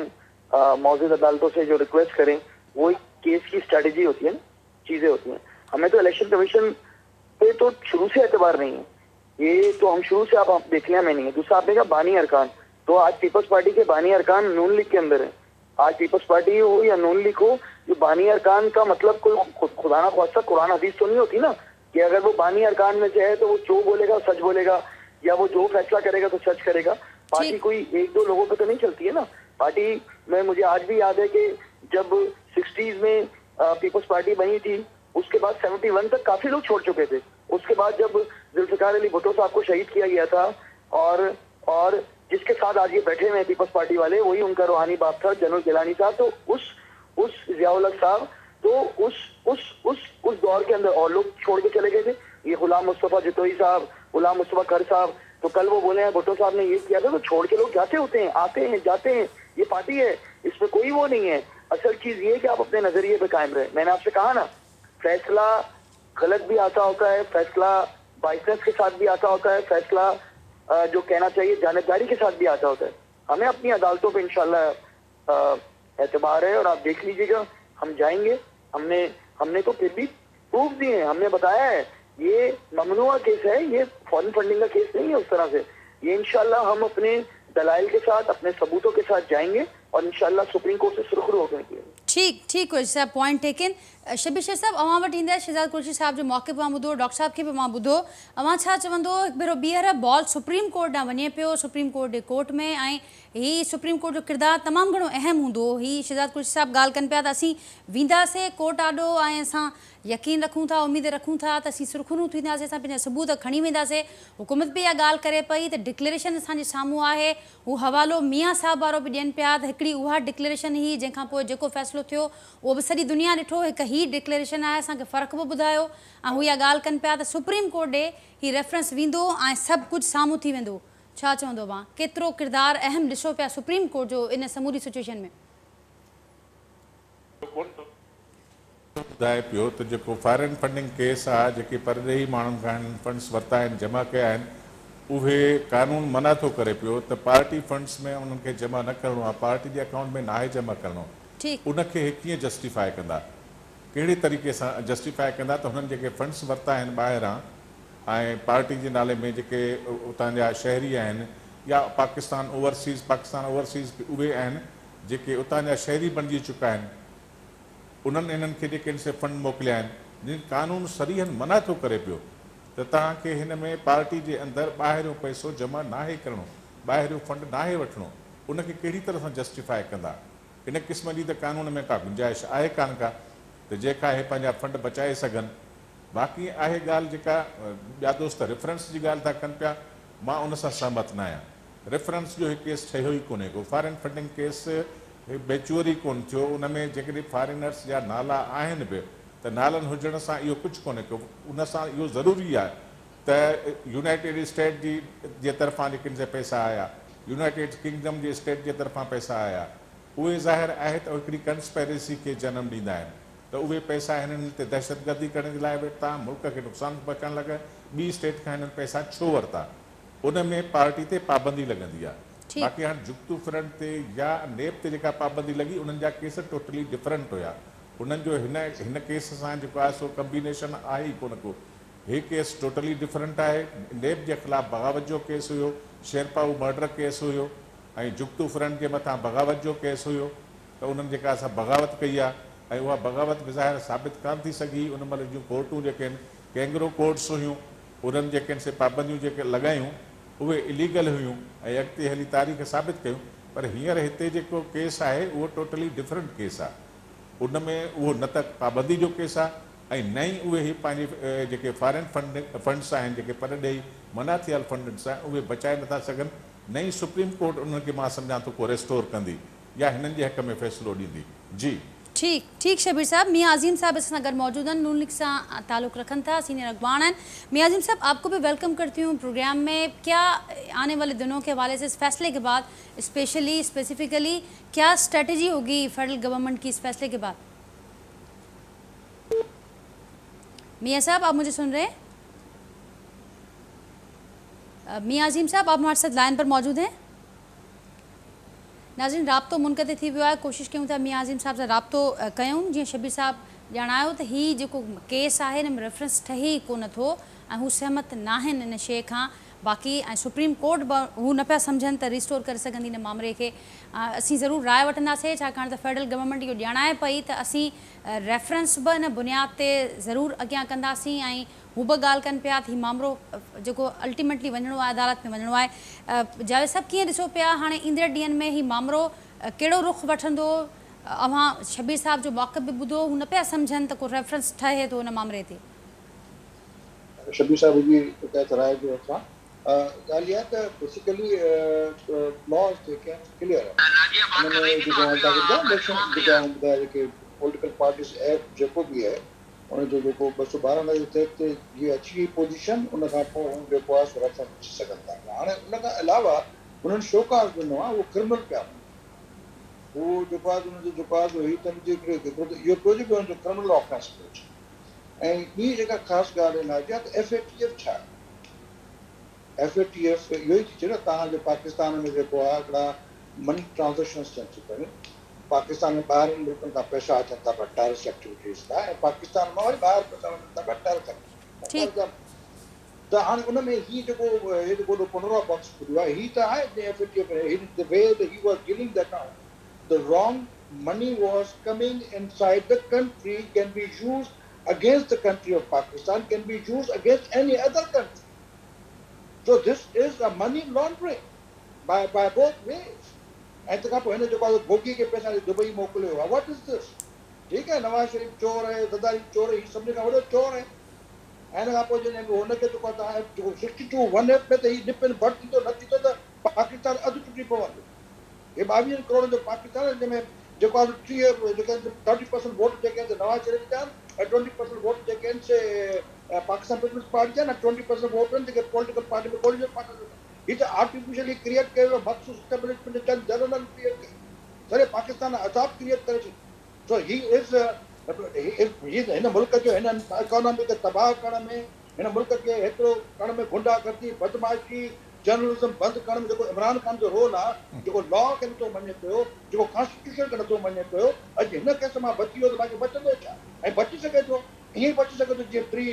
मौजूद अदालतों से जो रिक्वेस्ट करें वो एक केस की स्ट्रेटेजी होती है ना, चीजें होती हैं। हमें तो इलेक्शन कमीशन पे तो शुरू से एतबार नहीं है, ये तो हम शुरू से आप देख लें हमें नहीं है। दूसरा आपने कहा बानी अरकान, तो आज पीपल्स पार्टी के बानी अरकान नून लीग के अंदर है। आज पीपल्स पार्टी हो या नून लीग हो, जो बानी अरकान का मतलब कोई खुदा ना ख्वास्ता कुरान हदीस तो नहीं होती ना कि अगर वो बानी अरकान में से है तो वो जो बोलेगा सच बोलेगा, या वो जो फैसला करेगा तो सच करेगा। पार्टी कोई 1-2 लोगों पे तो नहीं चलती है ना। पार्टी में मुझे आज भी याद है कि जब 60s में पीपल्स पार्टी बनी थी, उसके बाद 71 तक काफी लोग छोड़ चुके थे। उसके बाद जब जुल्फिकार अली भुट्टो साहब को शहीद किया गया था, और जिसके साथ आज ये बैठे हुए पीपल्स पार्टी वाले, वही उनका रूहानी बाप था जनरल गिलानी साहब। तो उस ज़ियाउल हक साहब, तो उस दौर के अंदर और लोग छोड़ के चले गए थे। ये गुलाम मुस्तफा जतोई साहब, गुलाम मुस्तफा खर साहब, तो कल वो बोले हैं भुट्टो साहब ने ये किया था। तो छोड़ के लोग जाते होते हैं, आते हैं, जाते हैं, ये पार्टी है, इसमें कोई वो नहीं है। असल चीज ये है कि आप अपने नजरिए पे कायम रहे। मैंने आपसे कहा ना, फैसला गलत भी आता होता है, फैसला बाइसनेस के साथ भी आता होता है, फैसला जो कहना चाहिए जानबदारी के साथ भी आता होता है। हमें अपनी अदालतों पे इंशाल्लाह एतबार है, और आप देख लीजिएगा हम जाएंगे। हमने तो फिर भी प्रूफ दिए हैं, हमने बताया है ये ममनुआ केस है, ये फॉरेन फंडिंग का केस नहीं है उस तरह से। ये इंशाल्लाह हम अपने दलाइल के साथ, अपने सबूतों के साथ जाएंगे और इंशाल्लाह सुप्रीम कोर्ट से सुरखरू होकर निकलेंगे। ठीक कुरैशी साहब, पॉइंट टेकन। शबीर शेख साहब, अवां वटि ईंदा शहजाद कुरैशी साहब जो मौक़िफ़ मां ॿुधो, डॉक्टर साहब खे बि मां ॿुधो, अवां छा चवंदो हिकु भेरो ॿीहर बॉल सुप्रीम कोर्ट ॾांहुं वञे पियो, सुप्रीम कोर्ट जे कोर्ट में, ऐं ही सुप्रीम कोर्ट जो किरदारु तमामु घणो अहम हूंदो। ही शहजाद कुरैशी साहब ॻाल्हि कनि पिया त असीं वेंदासीं कोर्ट आॾो, ऐं असां यकीन रखूं था, उम्मीद रखूं था त असीं सुरखरू थींदासीं, असां पंहिंजा सबूत खणी वेंदासीं। हुकूमत बि इहा ॻाल्हि करे पई त डिक्लेरेशन असांजे साम्हूं आहे, हू हवालो मियां साहब वारो बि ॾियनि पिया त हिकिड़ी उहा डिक्लेरेशन ही जंहिंखां पोइ जेको फ़ैसिलो थियो उहो बि सॼी दुनिया ॾिठो, हिकु ही डिक्लेरेशन आहे, असांखे फ़र्क़ु बि ॿुधायो। ऐं हू इहा ॻाल्हि कनि पिया त सुप्रीम कोर्ट ॾे ही रेफरेंस वेंदो ऐं सभु कुझु साम्हूं थी वेंदो। छा चवंदो तव्हां, केतिरो किरदारु अहम ॾिसो पिया सुप्रीम कोर्ट जो इन समूरी सिचुएशन में? ॿुधाए पियो त जेको फॉरेन फंडिंग केस आहे, जेके परदेही माण्हुनि खां फंड्स वरिता आहिनि, जमा कया आहिनि, उहे कानून मना थो करे पियो त पार्टी फंड्स में उन्हनि खे जमा न करिणो आहे, पार्टी जे अकाउंट में नाहे जमा करिणो। उनखे कीअं जस्टिफाई कंदा, कहिड़े तरीक़े सां जस्टिफाई कंदा त हुननि जेके फंड्स वरिता आहिनि ॿाहिरां ऐं पार्टी जे नाले में जेके उतां जा शहरी आहिनि या पाकिस्तान ओवरसीज़ उहे आहिनि जेके उतां जा शहरी बणिजी चुका आहिनि, उन्हनि इन्हनि खे जेके से फंड मोकिलिया आहिनि, जिन कानून सरीहन मना थो करे पियो त तव्हांखे हिन में पार्टी जे अंदरि ॿाहिरियों पैसो जमा नाहे करिणो, ॿाहिरियों फंड नाहे वठिणो, उनखे कहिड़ी तरह सां जस्टिफाई कंदा? इन क़िस्म जी त कानून में का गुंजाइश आहे कान का त जेका इहे पंहिंजा फंड बचाए सघनि। बाक़ी आहे ॻाल्हि जेका ॿिया दोस्त रेफरेंस जी ॻाल्हि था कनि पिया, मां उन सां सहमत न आहियां। रेफरेंस जो हिकु केस ठहियो ई कोन्हे को, फॉरेन फंडिंग केस मैच्योर ई कोन थियो। उन में जेकॾहिं फॉरेनर्स जा नाला आहिनि बि त नालनि हुजण सां इहो कुझु कोन्हे को। उन सां इहो ज़रूरी आहे त यूनाइटेड स्टेट जे तरफ़ां जेके से पैसा आया, यूनाइटेड किंगडम जे स्टेट जे तरफ़ां पैसा आया, उहे ज़ाहिर आहे त हिकिड़ी कंस्पेरेसी खे जनम ॾींदा आहिनि त उहे पैसा हिननि ते दहशतगर्दी करण जे लाइ वरिता, मुल्क खे नुक़सानु पहुचाइण लॻा, ॿी स्टेट खां हिननि पैसा छो वरिता? उन में पार्टी ते पाबंदी लॻंदी आहे। बाक़ी हाणे जुगतू फ्रंट ते या नेब ते जेका पाबंदी लॻी, उन्हनि जा केस टोटली डिफरेंट हुया। उन्हनि जो हिन केस सां जेको आहे सो कम्बिनेशन आहे ई कोन को। हे केस टोटली डिफरेंट आहे। नेब जे ख़िलाफ़ु बग़ावत जो केस हुयो, शेरपाऊ मर्डर केस हुयो, ऐं जुगतू फ्रंट जे मथां बग़ावत जो केस हुयो। त उन्हनि जेका असां बग़ावत कई आहे ऐं उहा बग़ावत बि ज़ाहिर साबित कान थी सघी। उन महिल जूं कोर्टूं जेके आहिनि, कैंगरो कोर्ट्स हुयूं, उन्हनि जेके आहिनि से पाबंदियूं जेके लॻायूं उहे इलीगल हुयूं ऐं अॻिते हली तारीख़ साबित कयूं। पर हींअर हिते जेको केस आहे उहो टोटली डिफरेंट केस आहे। उन में उहो न त पाबंदी जो केस आहे ऐं न ई उहे पंहिंजे जेके फॉरेन फंड्स आहिनि, जेके परॾेही मना थियल फंड्स आहिनि, उहे बचाए नथा सघनि। न ई सुप्रीम कोर्ट उन्हनि खे मां सम्झां थो को रेस्टोर कंदी या हिननि जे हक़ में फ़ैसिलो ॾींदी। जी ठीक शबीर साहब। मियाँ अजीम साहब इस सां मौजूद हैं, नून लीग से ताल्लुक़ रखन था, सीनियर अखबार हैं। मियाँ अजीम साहब, आपको भी वेलकम करती हूँ प्रोग्राम में। क्या आने वाले दिनों के हवाले से इस फैसले के बाद स्पेसिफिकली क्या स्ट्रेटजी होगी फेडरल गवर्नमेंट की इस फैसले के बाद? मियाँ साहब, आप मुझे सुन रहे हैं? मियाँ अजीम साहब, आप हमारे साथ लाइन पर मौजूद हैं? नाज़रीन, राब्तो मुनक़ते थी वियो आहे। कोशिशि कयूं था मियाँ अज़ीम साहब सां राब्तो कयूं। जीअं शबीर साहब ॼाणायो त हीउ जेको केस आहे हिन में रेफरेंस ठहे ई कोन थो ऐं हू सहमत न आहिनि इन शइ खां। बाक़ी ऐं सुप्रीम कोर्ट बि हू न पिया सम्झनि त रिस्टोर करे सघंदी हिन मामले खे। असीं ज़रूरु राय वठंदासीं, छाकाणि त फेडरल गवर्नमेंट इहो ॼाणाए पई त असीं रेफरेंस बि हिन बुनियाद ते ज़रूरु अॻियां कंदासीं। ऐं हू बि ॻाल्हि कनि पिया त हीउ मामिलो जेको अल्टीमेटली वञिणो आहे अदालत में वञिणो आहे। जावेद साहब, कीअं ॾिसो पिया हाणे ईंदड़ ॾींहंनि में हीउ मामिलो कहिड़ो रुख़ वठंदो? अव्हां शबीर साहब जो मौक़िफ़ बि ॿुधो, हू न पिया सम्झनि त को रेफरेंस ठहे थो हिन मामले ते। शबीर साहब जी राय जो असां ॻाल्हि इहा त बेसिकली लॉ जेके आहिनि क्लियर आहे। जेके पॉलिटिकल पार्टीज़ एक्ट जेको बि आहे उनजो जेको 212 जे तहत ते जीअं अची पोजीशन, उन खां पोइ हू जेको आहे सो रेफरेंस अची सघनि था। हाणे उन खां अलावा उन्हनि शोकाज़ ॾिनो आहे, उहो क्रिमिनल पिया उहो जेको आहे उनजो जेको आहे हीउ सम्झी करे इहो पियो जे उनजो क्रिमिनल ऑफेंस पियो अचे। ऐं ॿी जेका ख़ासि ॻाल्हि हिन आहे त FATF छा आहे? FATF इहो ई थी चए न, तव्हांजे पाकिस्तान में जेको आहे हिकिड़ा मनी ट्रांज़ेक्शन्स थियनि थियूं पियूं। पाकिस्तान में ॿाहिरिनि मुल्कनि खां पैसा अचनि था पिया टेररिस्ट एक्टिविटीज़ लाइ, ऐं पाकिस्तान मां वरी ॿाहिरि पैसा वञनि था पिया टेररिस्ट एक्टिविटीज़। त हाणे उन में हीउ जेको पुनरा बॉक्स खुलियो आहे, हीउ त आहे FATF the way he was giving the account, the wrong money was coming inside the country can be used against the country of Pakistan, can be used against any other country. So this is a money laundering by both ways. ऐं तंहिंखां पोइ हिन जेको आहे भोगी खे पैसा Dubai मोकिलियो आहे। What is this? ठीकु आहे, नवाज़ शरीफ़ चोर आहे, ज़रदारी चोर आहे, हीउ सभिनी खां वॾो चोर आहे। ऐं हिन खां पोइ जॾहिं हुनखे जेको आहे जेको 62-1 में त हीउ डिपेंड बट थींदो न थींदो त पाकिस्तान अधु टुटी पवंदो। हे 22 करोड़ जो पाकिस्तान आहे, जंहिंमें जेको आहे 30% वोट जेके आहिनि नवाज़ शरीफ़ जा आहिनि ऐं 20% वोट जेके आहिनि से पाकिस्तान पीपल्स पार्टी जा आहिनि, 20% वोट आहिनि जेके पॉलिटिकल पार्टी में कोलिजन पार्टी। हीउ त आर्टिफिशियली क्रिएट कयो, मख़सूस एस्टेब्लिशमेंट चंद जनरल क्रिएट कयो, सॼे पाकिस्तान अज़ाब क्रिएट करे छॾियो। सो ही इज़ हिन मुल्क जो हिन इकोनॉमी खे तबाह करण में, हिन मुल्क खे हेतिरो करण में गुंडागर्दी, बदमाशी, जर्नलिज़म बंदि करण में जेको इमरान ख़ान जो रोल आहे, जेको लॉ खे नथो मञे पियो, जेको कॉन्स्टिट्यूशन खे नथो मञे पियो, अॼु हिन केस मां बची वियो त बाक़ी बचंदो छा? ऐं बची सघे थो, ईअं ई बची सघे थो जीअं फ्री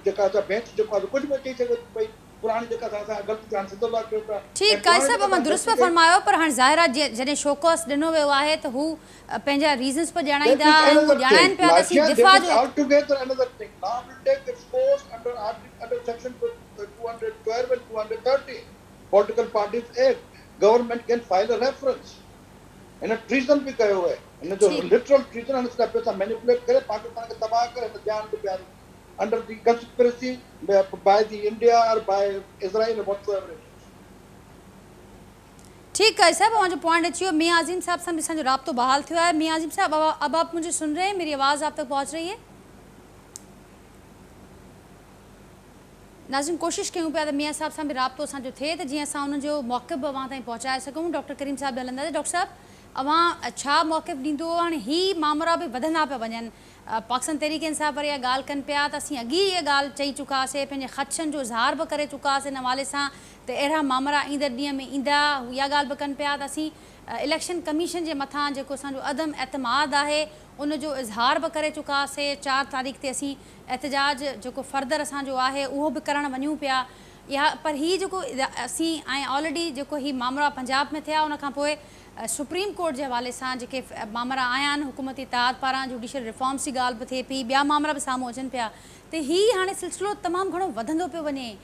जेका असां बेंच जेको आहे कुझु बि चई सघे थो पई। पुराणी जेका असां ग़लती सां सिधो कयो पिया। ठीकु आहे साहिबु, मां दुरुस्त पिया फरमायो, पर हाणे ज़ाहिर आहे जॾहिं शोकॉस ॾिनो वियो आहे त हू पंहिंजा रीज़न्स पिया ॼाणाईंदा ऐं हू ॼाणाइनि पिया त असीं दिफ़ा जो altogether another thing. Now we'll take its course under section 212 and 213 Political Parties Act. Government can file a reference. इन treason भी कयो है, इन जो literal treason इन से पैसा manipulate करे पाकिस्तान के तबाह करे इन ध्यान पे प्यार under the conspiracy by the India or by Israel or whatsoever it is. ठीक है साहब, मुझे पॉइंट अची वियो। मियां अजीम साहब सां असांजो राब्तो बहाल थियो है। मियां अजीम साहब, अब आप मुझे सुन रहे हैं? मेरी आवाज़ आप तक पहुंच रही है? नाज़रीन, कोशिश कयूं पिया त मियां साहब सां बि राब्तो असांजो थिए त जीअं असां उनजो मौक़िफ़ अवां ताईं पहुचाए सघूं। डॉक्टर करीम साहब हलंदासीं। डॉक्टर साहब, अवां छा मौक़िफ़ ॾींदो? हाणे ही मामला बि वधंदा पिया वञनि। पाकिस्तान तहरीक इंसाफ पर इहा ॻाल्हि कनि पिया त असीं अॻी इहा ॻाल्हि चई चुकासीं, पंहिंजे ख़दशनि जो इज़हार बि करे चुकासीं इन हवाले सां त अहिड़ा मामला ईंदड़ ॾींहं में ईंदा। इहा ॻाल्हि बि कनि पिया त असीं इलेक्शन कमीशन जे मथां जेको असांजो अदम एतमाद आहे उनजो इज़हार बि करे चुकासीं। 4 तारीख़ ते असीं एहतजाज जेको फर्दर असांजो आहे उहो बि करणु वञूं पिया। इहा पर हीअ जेको असीं ऐं ऑलरेडी जेको हीअ मामला पंजाब में थिया, उनखां पोइ सुप्रीम कोर्ट के हवाले से जेके मामला आया आहिनि हुकूमती इत्तेहाद पारां जुडिशियल रिफॉर्म्स की ॻाल्हि बि थिए पई, ॿिया मामला भी साम्हूं अचनि पिया त हीअ हाणे सिलसिलो तमामु घणो वधंदो पियो वञे।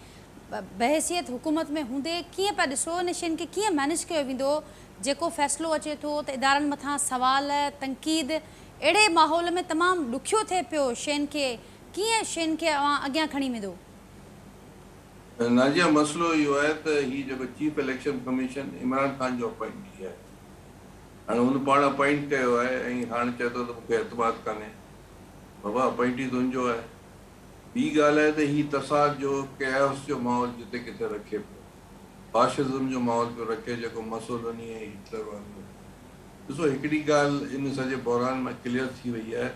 बहसियत हुकूमत में हूंदे कीअं पिया ॾिसो इन शयुनि खे कीअं मैनेज कयो वेंदो? जेको फ़ैसिलो अचे थो त इदारनि मथां सवाल तनक़ीद अहिड़े माहौल में तमामु ॾुखियो थिए पियो शयुनि खे, कीअं शयुनि खे अॻियां खणी वेंदो? नाजिया, मसलो इहो आहे त हीअ जेको chief election commission Imran Khan जो अपॉइंटी आहे। हाणे हुन पाण अपॉइंट कयो आहे ऐं हाणे चए थो त मूंखे एतमाद कान्हे। बाबा, अपॉइंटी तुंहिंजो आहे। ॿी ॻाल्हि आहे त हीअ तसाद जो कैओस जो माहौल जिते किथे रखे पियो, फाशिज़म जो माहौल पियो रखे, जेको मसोलनी ऐं हिटलर वारो। ॾिसो, हिकिड़ी ॻाल्हि इन सॼे बहरान में क्लियर थी वई आहे।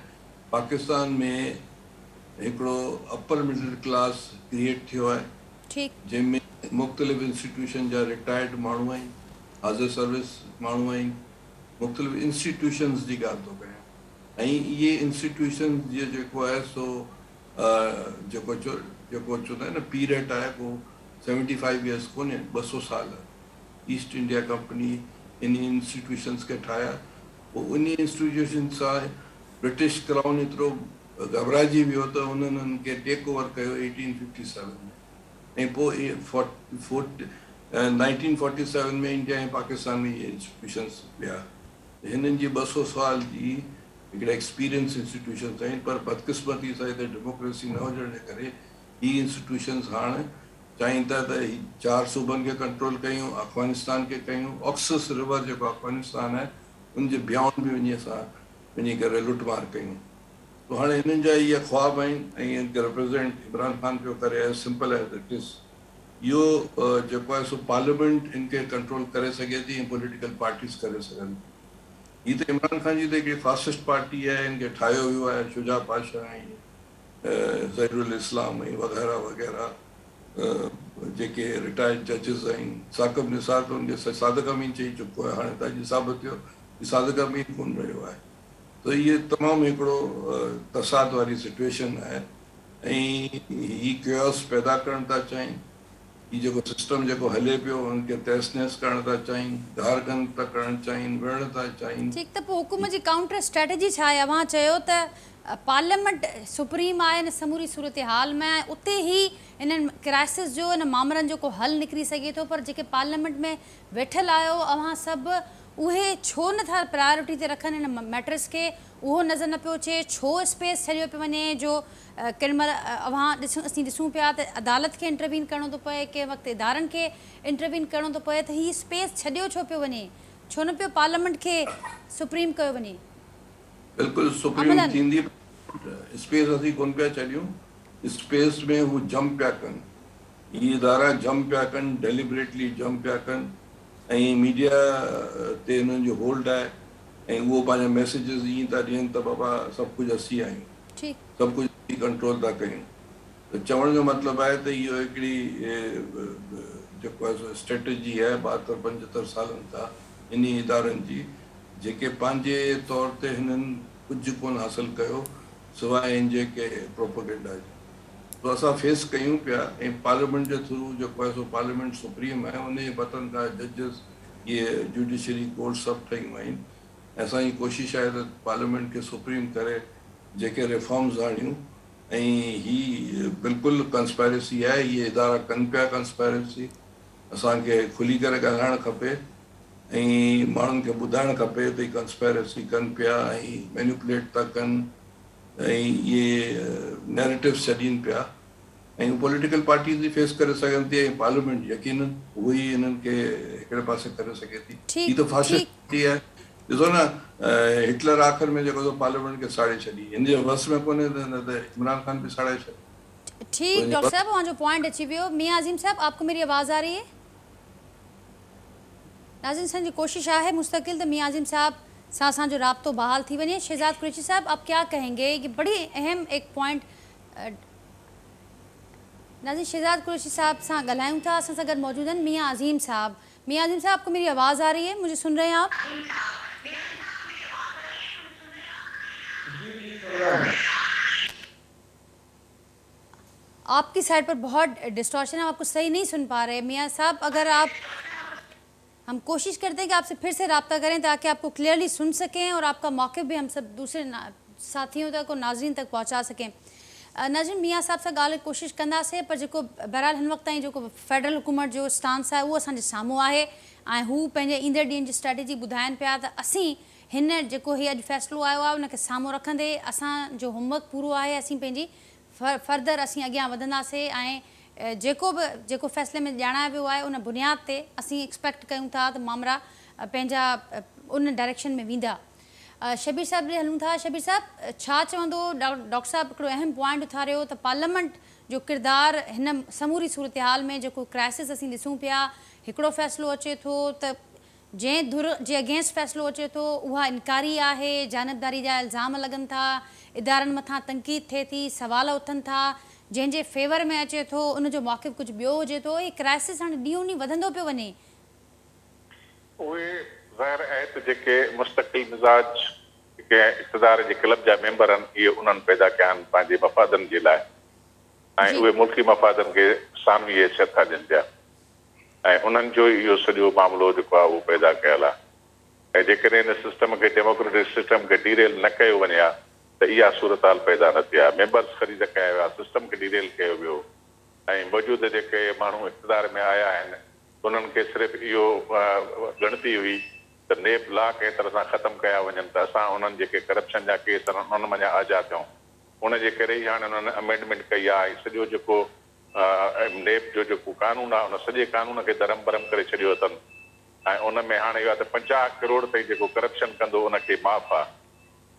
पाकिस्तान में हिकिड़ो अपर मिडिल क्लास क्रिएट थियो आहे जंहिंमें मुख़्तलिफ़ इंस्टीट्यूशन जा रिटायर्ड माण्हू आहिनि, हाज़िर सर्विस माण्हू आहिनि, मुख़्तलिफ़ इंस्टीट्यूशन्स जी ॻाल्हि थो कयां। ऐं इहे इंस्टीट्यूशन जेको आहे सो जेको चवंदा आहिनि न पीरियड आहे को 75 ईयर्स कोन्हे, 200 साल। ईस्ट इंडिया कंपनी इन इंस्टीट्यूशन्स खे ठाहिया। पोइ उन इंस्टीट्यूशन सां ब्रिटिश क्राउन एतिरो घबराइजी वियो त उन्हनि उन्हनि खे टेक ओवर कयो 1857 में। ऐं पोइ 1947 में इंडिया ऐं पाकिस्तान में इहे इंस्टीट्यूशन्स विया। हिननि जी 200 साल जी हिकिड़ा एक्सपीरियंस इंस्टीट्यूशन्स आहिनि, पर बदकिस्मती सां हिते डेमोक्रेसी न हुजण जे करे ही इंस्टीट्यूशन्स हाणे चाहिनि था त 4 सूबनि खे कंट्रोल कयूं, अफ़गानिस्तान खे कयूं, ऑक्सस रिवर जेको अफ़गानिस्तान आहे उनजे बियॉन्ड बि वञी करे लुटमार कयूं। तो हाणे हिननि जा इहे ख़्वाब आहिनि ऐं इनखे रिप्रेज़ेंट इमरान ख़ान पियो करे as simple as it is. इहो जेको आहे सो पार्लियामेंट इनखे कंट्रोल करे सघे थी ऐं पॉलिटिकल पार्टीज़ करे सघनि। हीअ त इमरान ख़ान जी त हिकिड़ी फासिस्ट पार्टी आहे, इनखे ठाहियो वियो आहे शुजा पाशा ऐं ज़हीरुल इस्लाम ऐं वग़ैरह वग़ैरह जेके रिटायर्ड जजिस आहिनि। साक़िब निसार त उनखे सादिक़ अमीन चई चुको आहे, हाणे त अॼु साबित थियो सादिक़ अमीन कोन रहियो आहे। तो इहे तमामु हिकिड़ो तसाद वारी सिचुएशन आहे ऐं हीअ क्योस पैदा करणु था चाहिनि। हीअ जेको सिस्टम जेको हले पियो उनखे तहस नहस करणु था चाहिनि, धारगन था करणु चाहिनि, विढ़णु था चाहिनि। ठीकु, त पोइ हुकूमत जी काउंटर स्ट्रेटजी छा आहे? अव्हां चयो त पार्लियामेंट सुप्रीम आहे इन समूरी सूरत हाल में, उते ही इन्हनि क्राइसिस जो इन मामलनि जो को हल निकिरी सघे थो, पर जेके पार्लियामेंट में वेठल आहियो अव्हां सभु उहे छो नथा प्रायोरिटी ते रखनि इन मैटर्स खे? उहो नज़र न पियो अचे, छो स्पेस छॾियो पियो वञे? जो केॾी महिल असीं ॾिसूं पिया त अदालत खे इंटरवीन करिणो थो पए, कंहिं वक़्तु इदारनि खे इंटरवीन करिणो थो पए, त हीअ स्पेस छॾियो छो पियो वञे? छो न पियो पार्लियामेंट खे सुप्रीम कयो वञे? बिल्कुलु सुप्रीम थींदी स्पेस असीं कोन पिया छॾियूं, स्पेस में हू जंप पिया कनि, हीअ इदारा जंप पिया कनि, डेलिबरेटली जंप पिया कनि ऐं मीडिया ते हुननि जो होल्ड आहे ऐं उहो पंहिंजा मैसेजिस ईअं था ॾियनि त बाबा सभु कुझु असीं आहियूं, सभु कुझु असीं कंट्रोल था कयूं। त चवण जो मतिलबु आहे त इहो हिकिड़ी जेको आहे स्ट्रेटजी आहे 72-75 सालनि खां इन इदारनि जी, जेके पंहिंजे तौर ते हिननि कुझु कोन हासिलु कयो सवाइ इन जेके प्रोपेगेंडा जी। तो असां फेस कयूं पिया ऐं पार्लियामेंट जे थ्रू जेको आहे सो पार्लियामेंट सुप्रीम आहे उन जे बतन खां जजिस इहे जुडिशरी कोर्ट सभु ठहियूं आहिनि। असांजी कोशिशि आहे त पार्लियामेंट खे सुप्रीम करे जेके रिफॉर्म्स आणियूं ऐं ही बिल्कुलु कंस्पायरेसी आहे, इहे इदारा कनि पिया कंस्पायरेसी। असांखे खुली करे ॻाल्हाइणु खपे ऐं माण्हुनि खे ॿुधाइणु खपे त ही कंस्पायरेसी कनि पिया ऐं मैनिपुलेट था कनि ऐं इहे नैरेटिव्स छॾीनि पिया ऐं पॉलिटिकल पार्टीज़ बि फेस करे सघनि थी ऐं पार्लियामेंट यकीनन उहो ई इन्हनि खे हिकिड़े पासे करे सघे थी। ही त फाशिस्टी आहे। ॾिसो न हिटलर आख़िर में जेको पार्लियामेंट खे साड़े छॾी, हिन जे वस में कोन्हे त इमरान खान बि साड़े छॾे। ठीक डॉक्टर साहब, वहाँ जो पॉइंट अची वियो। मियां अजीम साहब, आपको मेरी आवाज़ आ रही है? नाज़रीन, असांजी कोशिश आहे मुस्तकिल त मियां अजीम साहब सां असांजो राब्तो बहाल थी वञे। शहजाद कुरैशी साहब, आप क्या कहेंगे? ये बड़ी अहम एक पॉइंट। नाज़रीन, शहजाद कुरैशी साहब सां ॻाल्हायूं था। असां सां गॾु मौजूद आहिनि मियां अजीम साहब। मियां अजीम साहब, आपको मेरी आवाज़ आ रही है? मुझे सुन रहे हैं आप? आपकी साइड पर बहुत डिस्टॉर्शन है, हम आपको सही नहीं सुन पा रहे। मियां साहब, अगर आप, हम कोशिश करते हैं कि आपसे फिर से रब्ता करें ताकि आपको क्लियरली सुन सकें और आपका मौक़िफ़ भी हम सब दूसरे साथियों तक और नाज़रीन तक पहुंचा सकें। नाज़रीन, मियां साहब सां ॻाल्हि कोशिश कंदासीं, पर जेको बहरहाल हिन वक़्त ताईं जेको फेडरल हुकूमत जो स्टांस आहे उहो असांजे साम्हूं आहे ऐं हू पंहिंजे ईंदड़ ॾींहंनि जी स्ट्रेटेजी ॿुधाइनि पिया त असीं हिन जेको हीअ अॼु फ़ैसिलो आयो आहे उनखे साम्हूं रखंदे असांजो होमवर्क पूरो आहे, असीं पंहिंजी फर्दर असीं अॻियां वधंदासीं ऐं जेको फ़ैसिले में ॼाणायो वियो आहे उन बुनियाद ते असीं एक्सपेक्ट कयूं था त मामला पंहिंजा उन डायरेक्शन में वेंदा। शबीर साहब ॾे हलूं था। शबीर साहब, छा चवंदो? डॉक्टर साहब हिकिड़ो अहम पॉइंट उथारियो त पार्लियामेंट जो किरदारु हिन समूरी सूरत हाल में जेको क्राइसिस असीं ॾिसूं पिया, हिकिड़ो फ़ैसिलो अचे थो त जंहिं धुर जे अगेंस्ट फ़ैसिलो अचे थो उहा इनकारी आहे, जानबदारी जा इल्ज़ाम लॻनि था, इदारनि मथां तनक़ीद थिए थी, सवाल उथनि था, जंहिंजे फेवर में अचे थो उनजो मौक़िफ़ कुझु ॿियो हुजे थो। इहे क्राइसिस हाणे ॾींहों ॾींहुं वधंदो पियो वञे। उहे ज़ाहिर आहे त जेके मुस्तक़िल मिज़ाज जेके इक़्तिदार जे क्लब जा मेंबर आहिनि, इहे उन्हनि पैदा कया आहिनि पंहिंजे मफ़ादनि जे लाइ ऐं उहे मुल्की मफ़ादनि खे सानवी हैसियत था ॾियनि पिया ऐं उन्हनि जो इहो सॼो मामिलो जेको आहे उहो पैदा कयल आहे। ऐं जेकॾहिं हिन सिस्टम खे, डेमोक्रेटिक सिस्टम खे डीरेल न कयो वञे हा त इहा सूरत हाल पैदा न थिया। मेंबर्स ख़रीद कया विया, सिस्टम खे डीरेल कयो वियो ऐं मौजूदु जेके माण्हू इक़्तिदार में आया आहिनि उन्हनि खे सिर्फ़ु इहो ॻणती हुई त नेब लॉ कंहिं तरह सां ख़तमु कया वञनि त असां उन्हनि जेके करप्शन जा केस आहिनि उन्हनि मञा आज़ादु थियूं। उनजे करे ई हाणे उन्हनि अमेंडमेंट कई आहे। सॼो जेको नेब जो जेको कानून आहे उन सॼे कानून खे दरम बरम करे छॾियो अथनि ऐं उन में हाणे इहो आहे त 50 करोड़ ताईं जेको करप्शन कंदो उनखे माफ़ आहे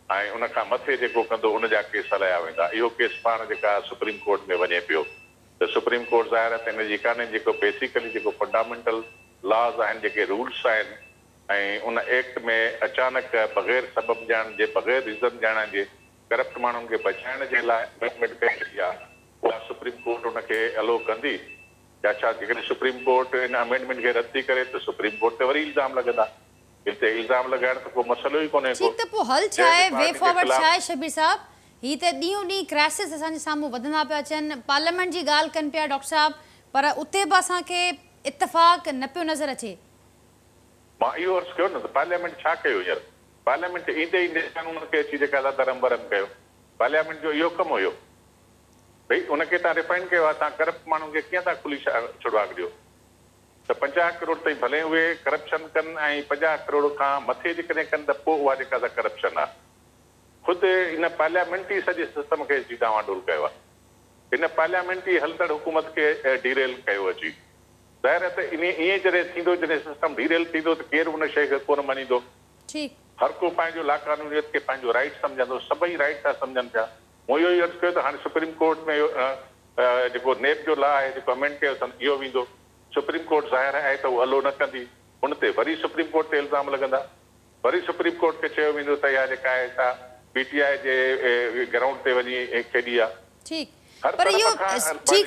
ऐं उनखां मथे जेको कंदो उन जा केस हलाया वेंदा। इहो केस पाण जेका सुप्रीम कोर्ट में वञे पियो त सुप्रीम कोर्ट ज़ाहिर आहे त हिन जी कान्हे जेको बेसिकली जेको फंडामेंटल लॉज़ आहिनि, जेके रूल्स आहिनि ऐं उन एक्ट में अचानक बग़ैर सबब ॼाण जे, बग़ैर रीज़न ॼाणण जे करप्ट माण्हुनि खे बचाइण जे लाइ अमेंडमेंट कई आहे। उहा सुप्रीम कोर्ट उनखे अलो कंदी या छा? जेकॾहिं सुप्रीम कोर्ट इन अमेंडमेंट खे रद्द थी करे त सुप्रीम कोर्ट ते वरी इल्ज़ाम लॻंदा। हिते इल्ज़ाम लॻाइण त को मसइलो ई कोन्हे। ठीक, त पोइ हल छा आहे, वे फॉरवर्ड छा आहे? शबीर साहब, ही त ॾींहों ॾींहुं क्राइसिस असांजे साम्हूं वधंदा पिया अचनि, पार्लियामेंट जी ॻाल्हि कनि पिया डॉक्टर साहब, पर उते बि असांखे इत्तेफ़ाक़ न पियो नज़र अचे। मां इहो अर्ज़ु कयो न त पार्लियामेंट छा कयो हींअर? पार्लियामेंट ईंदे ईंदे कानून खे अची जेका दरम बरम कयो। पार्लियामेंट जो इहो कमु हुयो भई उनखे तव्हां रिफाइंड कयो आहे, तव्हां करप्ट माण्हुनि खे कीअं था खुली छुड़वाक ॾियो त 50 करोड़ ताईं भले उहे करप्शन कनि ऐं 50 करोड़ खां मथे जेकॾहिं कनि त पोइ उहा जेका त करप्शन आहे। ख़ुदि हिन पार्लियामेंट ई सॼे सिस्टम खे अची डावाडोल कयो आहे। हिन पार्लियामेंट ई हलंदड़ हुकूमत खे डीरेल कयो अची। ज़ाहिर आहे त ईअं जॾहिं थींदो, जॾहिं सिस्टम डीरेल थींदो त केरु उन शइ खे कोन मञींदो। हर को पंहिंजो लाक़ानूनियत खे पंहिंजो राइट सम्झंदो, सभई राइट था सम्झनि पिया। मूं इहो ई अर्ज़ु कयो त हाणे सुप्रीम कोर्ट में जेको नेब जो लॉ आहे जेको अमेंड कयो अथनि इहो वेंदो। सुप्रीम कोर्ट ज़ाहिर आहे त उहो अलो न कंदी, उन ते वरी सुप्रीम कोर्ट ते इल्ज़ाम लॻंदा, वरी सुप्रीम कोर्ट खे चयो वेंदो त इहा जेका आहे सा PTI जे ग्राउंड ते वञी खेॾी आहे। पर इहो ठीक,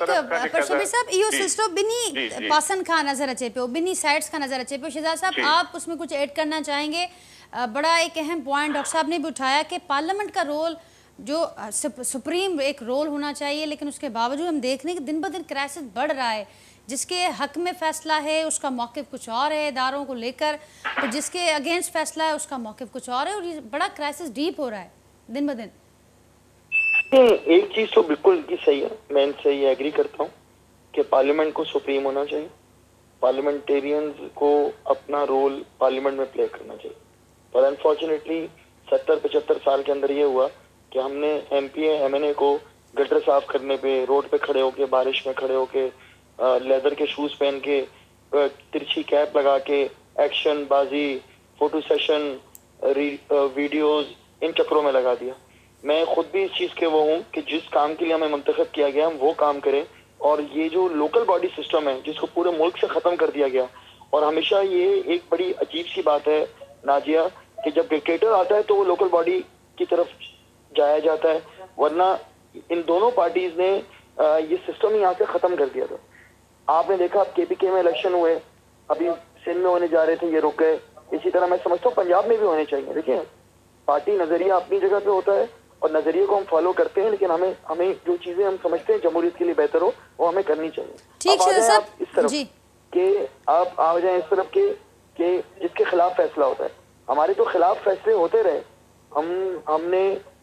पर शबीर साहब इहो सिस्टम बिन्ही पासन खां नजर अचे पियो, बिन्ही साइड्स खां नजर अचे पियो। शहजाद साहब, आप उसमें कुछ ऐड करना चाहेंगे? बड़ा एक अहम पॉइंट डॉक्टर साहब ने भी उठाया कि पार्लियामेंट का रोल जो सुप्रीम एक रोल होना चाहिए, लेकिन उसके बावजूद हम देख रहे हैं कि दिन ब दिन क्राइसिस बढ़ रहा है। जिसके हक में फैसला है उसका मौक़िफ़ कुछ और है इदारों को लेकर, तो जिसके अगेंस्ट फैसला है उसका मौक़िफ़ कुछ और है, और ये बड़ा क्राइसिस डीप हो रहा है दिन ब दिन। एक चीज तो बिल्कुल की सही है, मैं इनसे ये एग्री करता हूँ कि पार्लियामेंट को सुप्रीम होना चाहिए, पार्लियामेंटेरियंस को अपना रोल पार्लियामेंट में प्ले करना चाहिए। पर अनफॉर्चुनेटली 70-75 साल के अंदर ये हुआ कि हमने एमपी एमएनए को गटर साफ करने पे, रोड पे खड़े होके, बारिश में खड़े होके, लेदर के शूज पहन के, तिरछी कैप लगा के, एक्शन बाजी, फोटो सेशन, वीडियोस, इन चक्रों में लगा दिया। मैं खुद भी इस चीज के वो हूँ कि जिस काम के लिए हमें मुंतखब किया गया हम वो काम करें, और ये जो लोकल बॉडी सिस्टम है जिसको पूरे मुल्क से खत्म कर दिया गया, और हमेशा ये एक बड़ी अजीब सी बात है नाजिया कि जब डिक्टेटर आता है तो वो लोकल बॉडी की तरफ जाया जाता है, वरना इन दोनों पार्टीज ने ये सिस्टम ही यहाँ से खत्म कर दिया था। आपने देखा अब केपीके में इलेक्शन हुए, अभी सिंध में होने जा रहे थे, ये रुक गए। इसी तरह मैं समझता हूँ पंजाब में भी होने चाहिए। देखिए, पार्टी नजरिया अपनी जगह पे होता है और नजरिए को हम फॉलो करते हैं, लेकिन हमें जो चीजें हम समझते हैं जमहूरियत के लिए बेहतर हो वो हमें करनी चाहिए। ठीक है सर, इस तरफ कि आप आ जाए इस तरफ के जिसके खिलाफ फैसला होता है। हमारे तो खिलाफ फैसले होते रहे,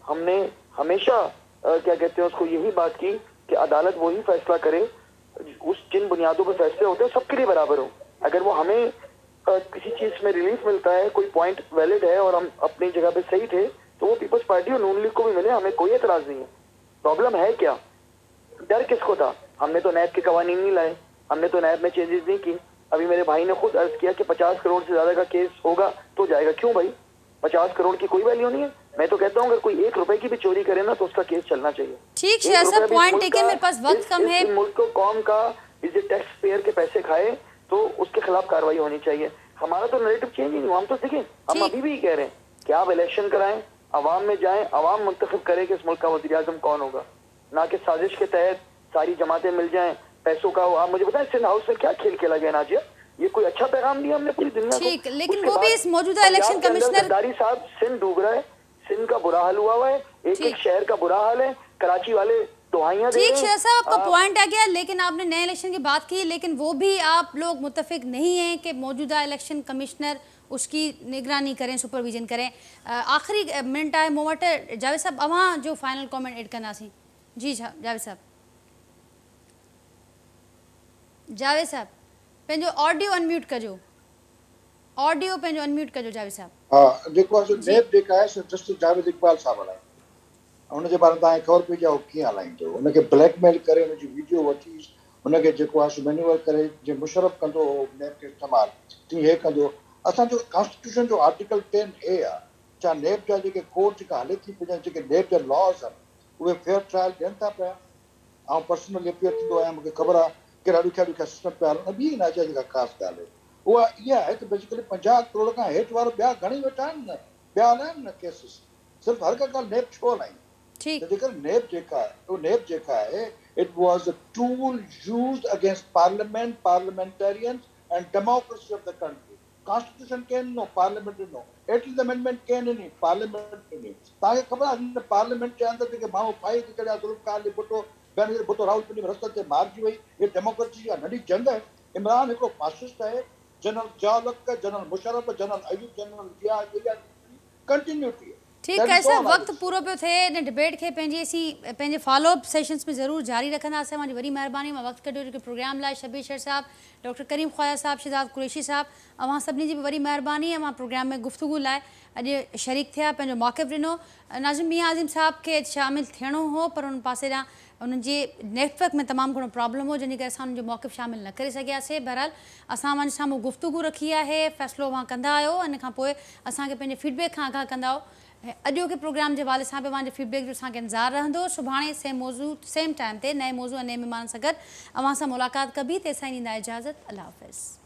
हमने हमेशा क्या कहते हैं उसको, यही बात की कि अदालत वही फैसला करे उस जिन बुनियादों पर फैसले होते हैं सबके लिए बराबर हो। अगर वो हमें किसी चीज में रिलीफ मिलता है, कोई पॉइंट वैलिड है और हम अपनी जगह पे सही थे, तो वो पीपल्स पार्टी और नून लीग को भी मिले, हमें कोई एतराज नहीं है। प्रॉब्लम है क्या, डर किसको था? हमने तो नैब के कवानीन नहीं लाए, हमने तो नैब में चेंजेस नहीं की। अभी मेरे भाई ने खुद अर्ज किया कि 50 करोड़ से ज्यादा का केस होगा तो जाएगा। क्यों भाई, 50 करोड़ की कोई वैल्यू नहीं है। मैं तो कहता हूँ अगर कोई 1 रुपए की भी चोरी करे ना तो उसका केस चलना चाहिए। ठीक है सर, पॉइंट टेकन, मेरे पास वक्त कम है। मुल्क को, कौम का, इसे टैक्स पेयर के पैसे खाए तो उसके खिलाफ कार्रवाई होनी चाहिए। हमारा तो नैरेटिव चेंज ही नहीं हुआ। हम तो देखें, हम अभी भी कह रहे हैं कि आप इलेक्शन कराएं, अवाम में जाएं, अवाम मुंतखब करे कि इस मुल्क का वज़ीर आज़म कौन होगा, ना कि साजिश के तहत सारी जमातें मिल जाएं पैसों का। आप मुझे बताएं सिंध हाउस में क्या खेल खेला गया नाजिया? ये कोई अच्छा पैगाम दिया हमने पूरी दुनिया को? ठीक, लेकिन वो भी इस मौजूदा इलेक्शन कमिश्नर दारी साहब, सिंध डूब रहा है, सिंध का बुरा हाल हुआ है, एक शहर का बुरा हाल है, कराची वाले दुआइयां दे रहे हैं। ठीक है साहब, आपका पॉइंट आ गया, लेकिन आपने नए इलेक्शन की बात की, लेकिन वो भी आप लोग मुत्तफिक नहीं हैं कि मौजूदा इलेक्शन कमिश्नर उसकी निगरानी करें, सुपरविजन करें। आखिरी मिनट आए मूं वटि, जावेद साहब अवां जो फाइनल कमेंट एड कंदासीं। जी जावेद साहब, जावेद साहब पंहिंजो ऑडियो अनम्यूट कजो, ऑडियो पंहिंजो अनम्यूट कजो जावेद साहब। हाँ, जेको आहे नेब जेका आहे जस्टिस जावेद इकबाल साहब हलाइनि, उनजे बारे में तव्हांखे ख़बर पई आहे उहो कीअं हलाईंदो। उनखे ब्लैकमेल करे उनजी वीडियो वठी, उनखे जेको आहे मैन्यूअल करे, जीअं मुशरफ कंदो नेब खे इस्तेमालु, तीअं हे कंदो। असांजो कॉन्स्टिट्यूशन जो आर्टिकल 10A आहे, छा नेब जा जेके कोर्ट जेका हले थी पिया, जेके नेब जा लॉज आहिनि उहे फेयर ट्रायल ॾियनि था पिया। ऐं पर्सनल अपियर थींदो आहियां, मूंखे ख़बर आहे कहिड़ा ॾुखिया ॾुखिया सिस्टम पिया हलनि। ॿी नाजा जेका ख़ासि ॻाल्हि आहे उहा इहा आहे त बेसिकली 50 करोड़ खां हेठि वारो ॿिया घणेई वेठा आहिनि न, ॿिया हलाइनि न केसिस, सिर्फ़ु हर का ॻाल्हि नेब छो हलाईंदी? जेकर नेब जेका आहे उहो नेब जेका आहे, it was a tool used against parliament, parliamentarians and democracy of the country. Constitution कैन नो, पार्लियामेंट नो, 18th अमेंडमेंट कैन नी, पार्लियामेंट नी। तव्हांखे ख़बर आहे पार्लियामेंट जे अंदरि जेके माण्हू फाई थी चढ़िया, ज़ुल्फ़िकार अली भुट्टो, बेनज़ीर भुट्टो रावलपिंडी में रस्ते ते मारिजी वई, ये डेमोक्रेसी जी नंढी जंग आहे। इमरान हिकिड़ो फासिस्ट आहे, general Zia-ul-Haq, general Musharraf, general Ayub, general Zia, continuity है। ठीक है सर, वक्त पूरो पियो थिए, इन डिबेट के पंहिंजे फॉलोअप सेशंस में ज़रूर जारी रखंदासीं। मुंहिंजी वॾी महिरबानी, मां वक्त कढियो जेके प्रोग्राम लाइ। शबीर शेर साहब, डॉक्टर करीम ख्वाजा साहब, शहजाद कुरैशी साहब, अवां सभिनी जी बि वॾी महिरबानी। मां प्रोग्राम में गुफ्तगू लाइ अॼु शरीक थिया, पंहिंजो मौक़िफ़ ॾिनो। नाज़िम मियां आज़िम साहब खे शामिल थियणो हो, पर उन पासे ॾांहुं उनजे नेटवर्क में तमामु घणो प्रॉब्लम हो, जंहिंजे करे असां उनजो मौक़िफ़ शामिल न करे सघियासीं। बहरहाल असां वञ साम्हूं गुफ्तगू रखी आहे, फ़ैसिलो अवां कंदा आहियो, इन खां पोइ असांखे पंहिंजे फीडबैक खां आगाह कंदा आहियो। अॼो के प्रोग्राम के हवाले से भी अवां फीडबैक जो असांखे इंतज़ारु रहंदो। सुभाणे सेम मौज़ू सेम टाइम ते नए मौज़ू नए महिमान सां गॾु अवां सां मुलाक़ात कबी। तेसिताईं ॾींदा इजाज़त। अल्लाह हाफ़िज़।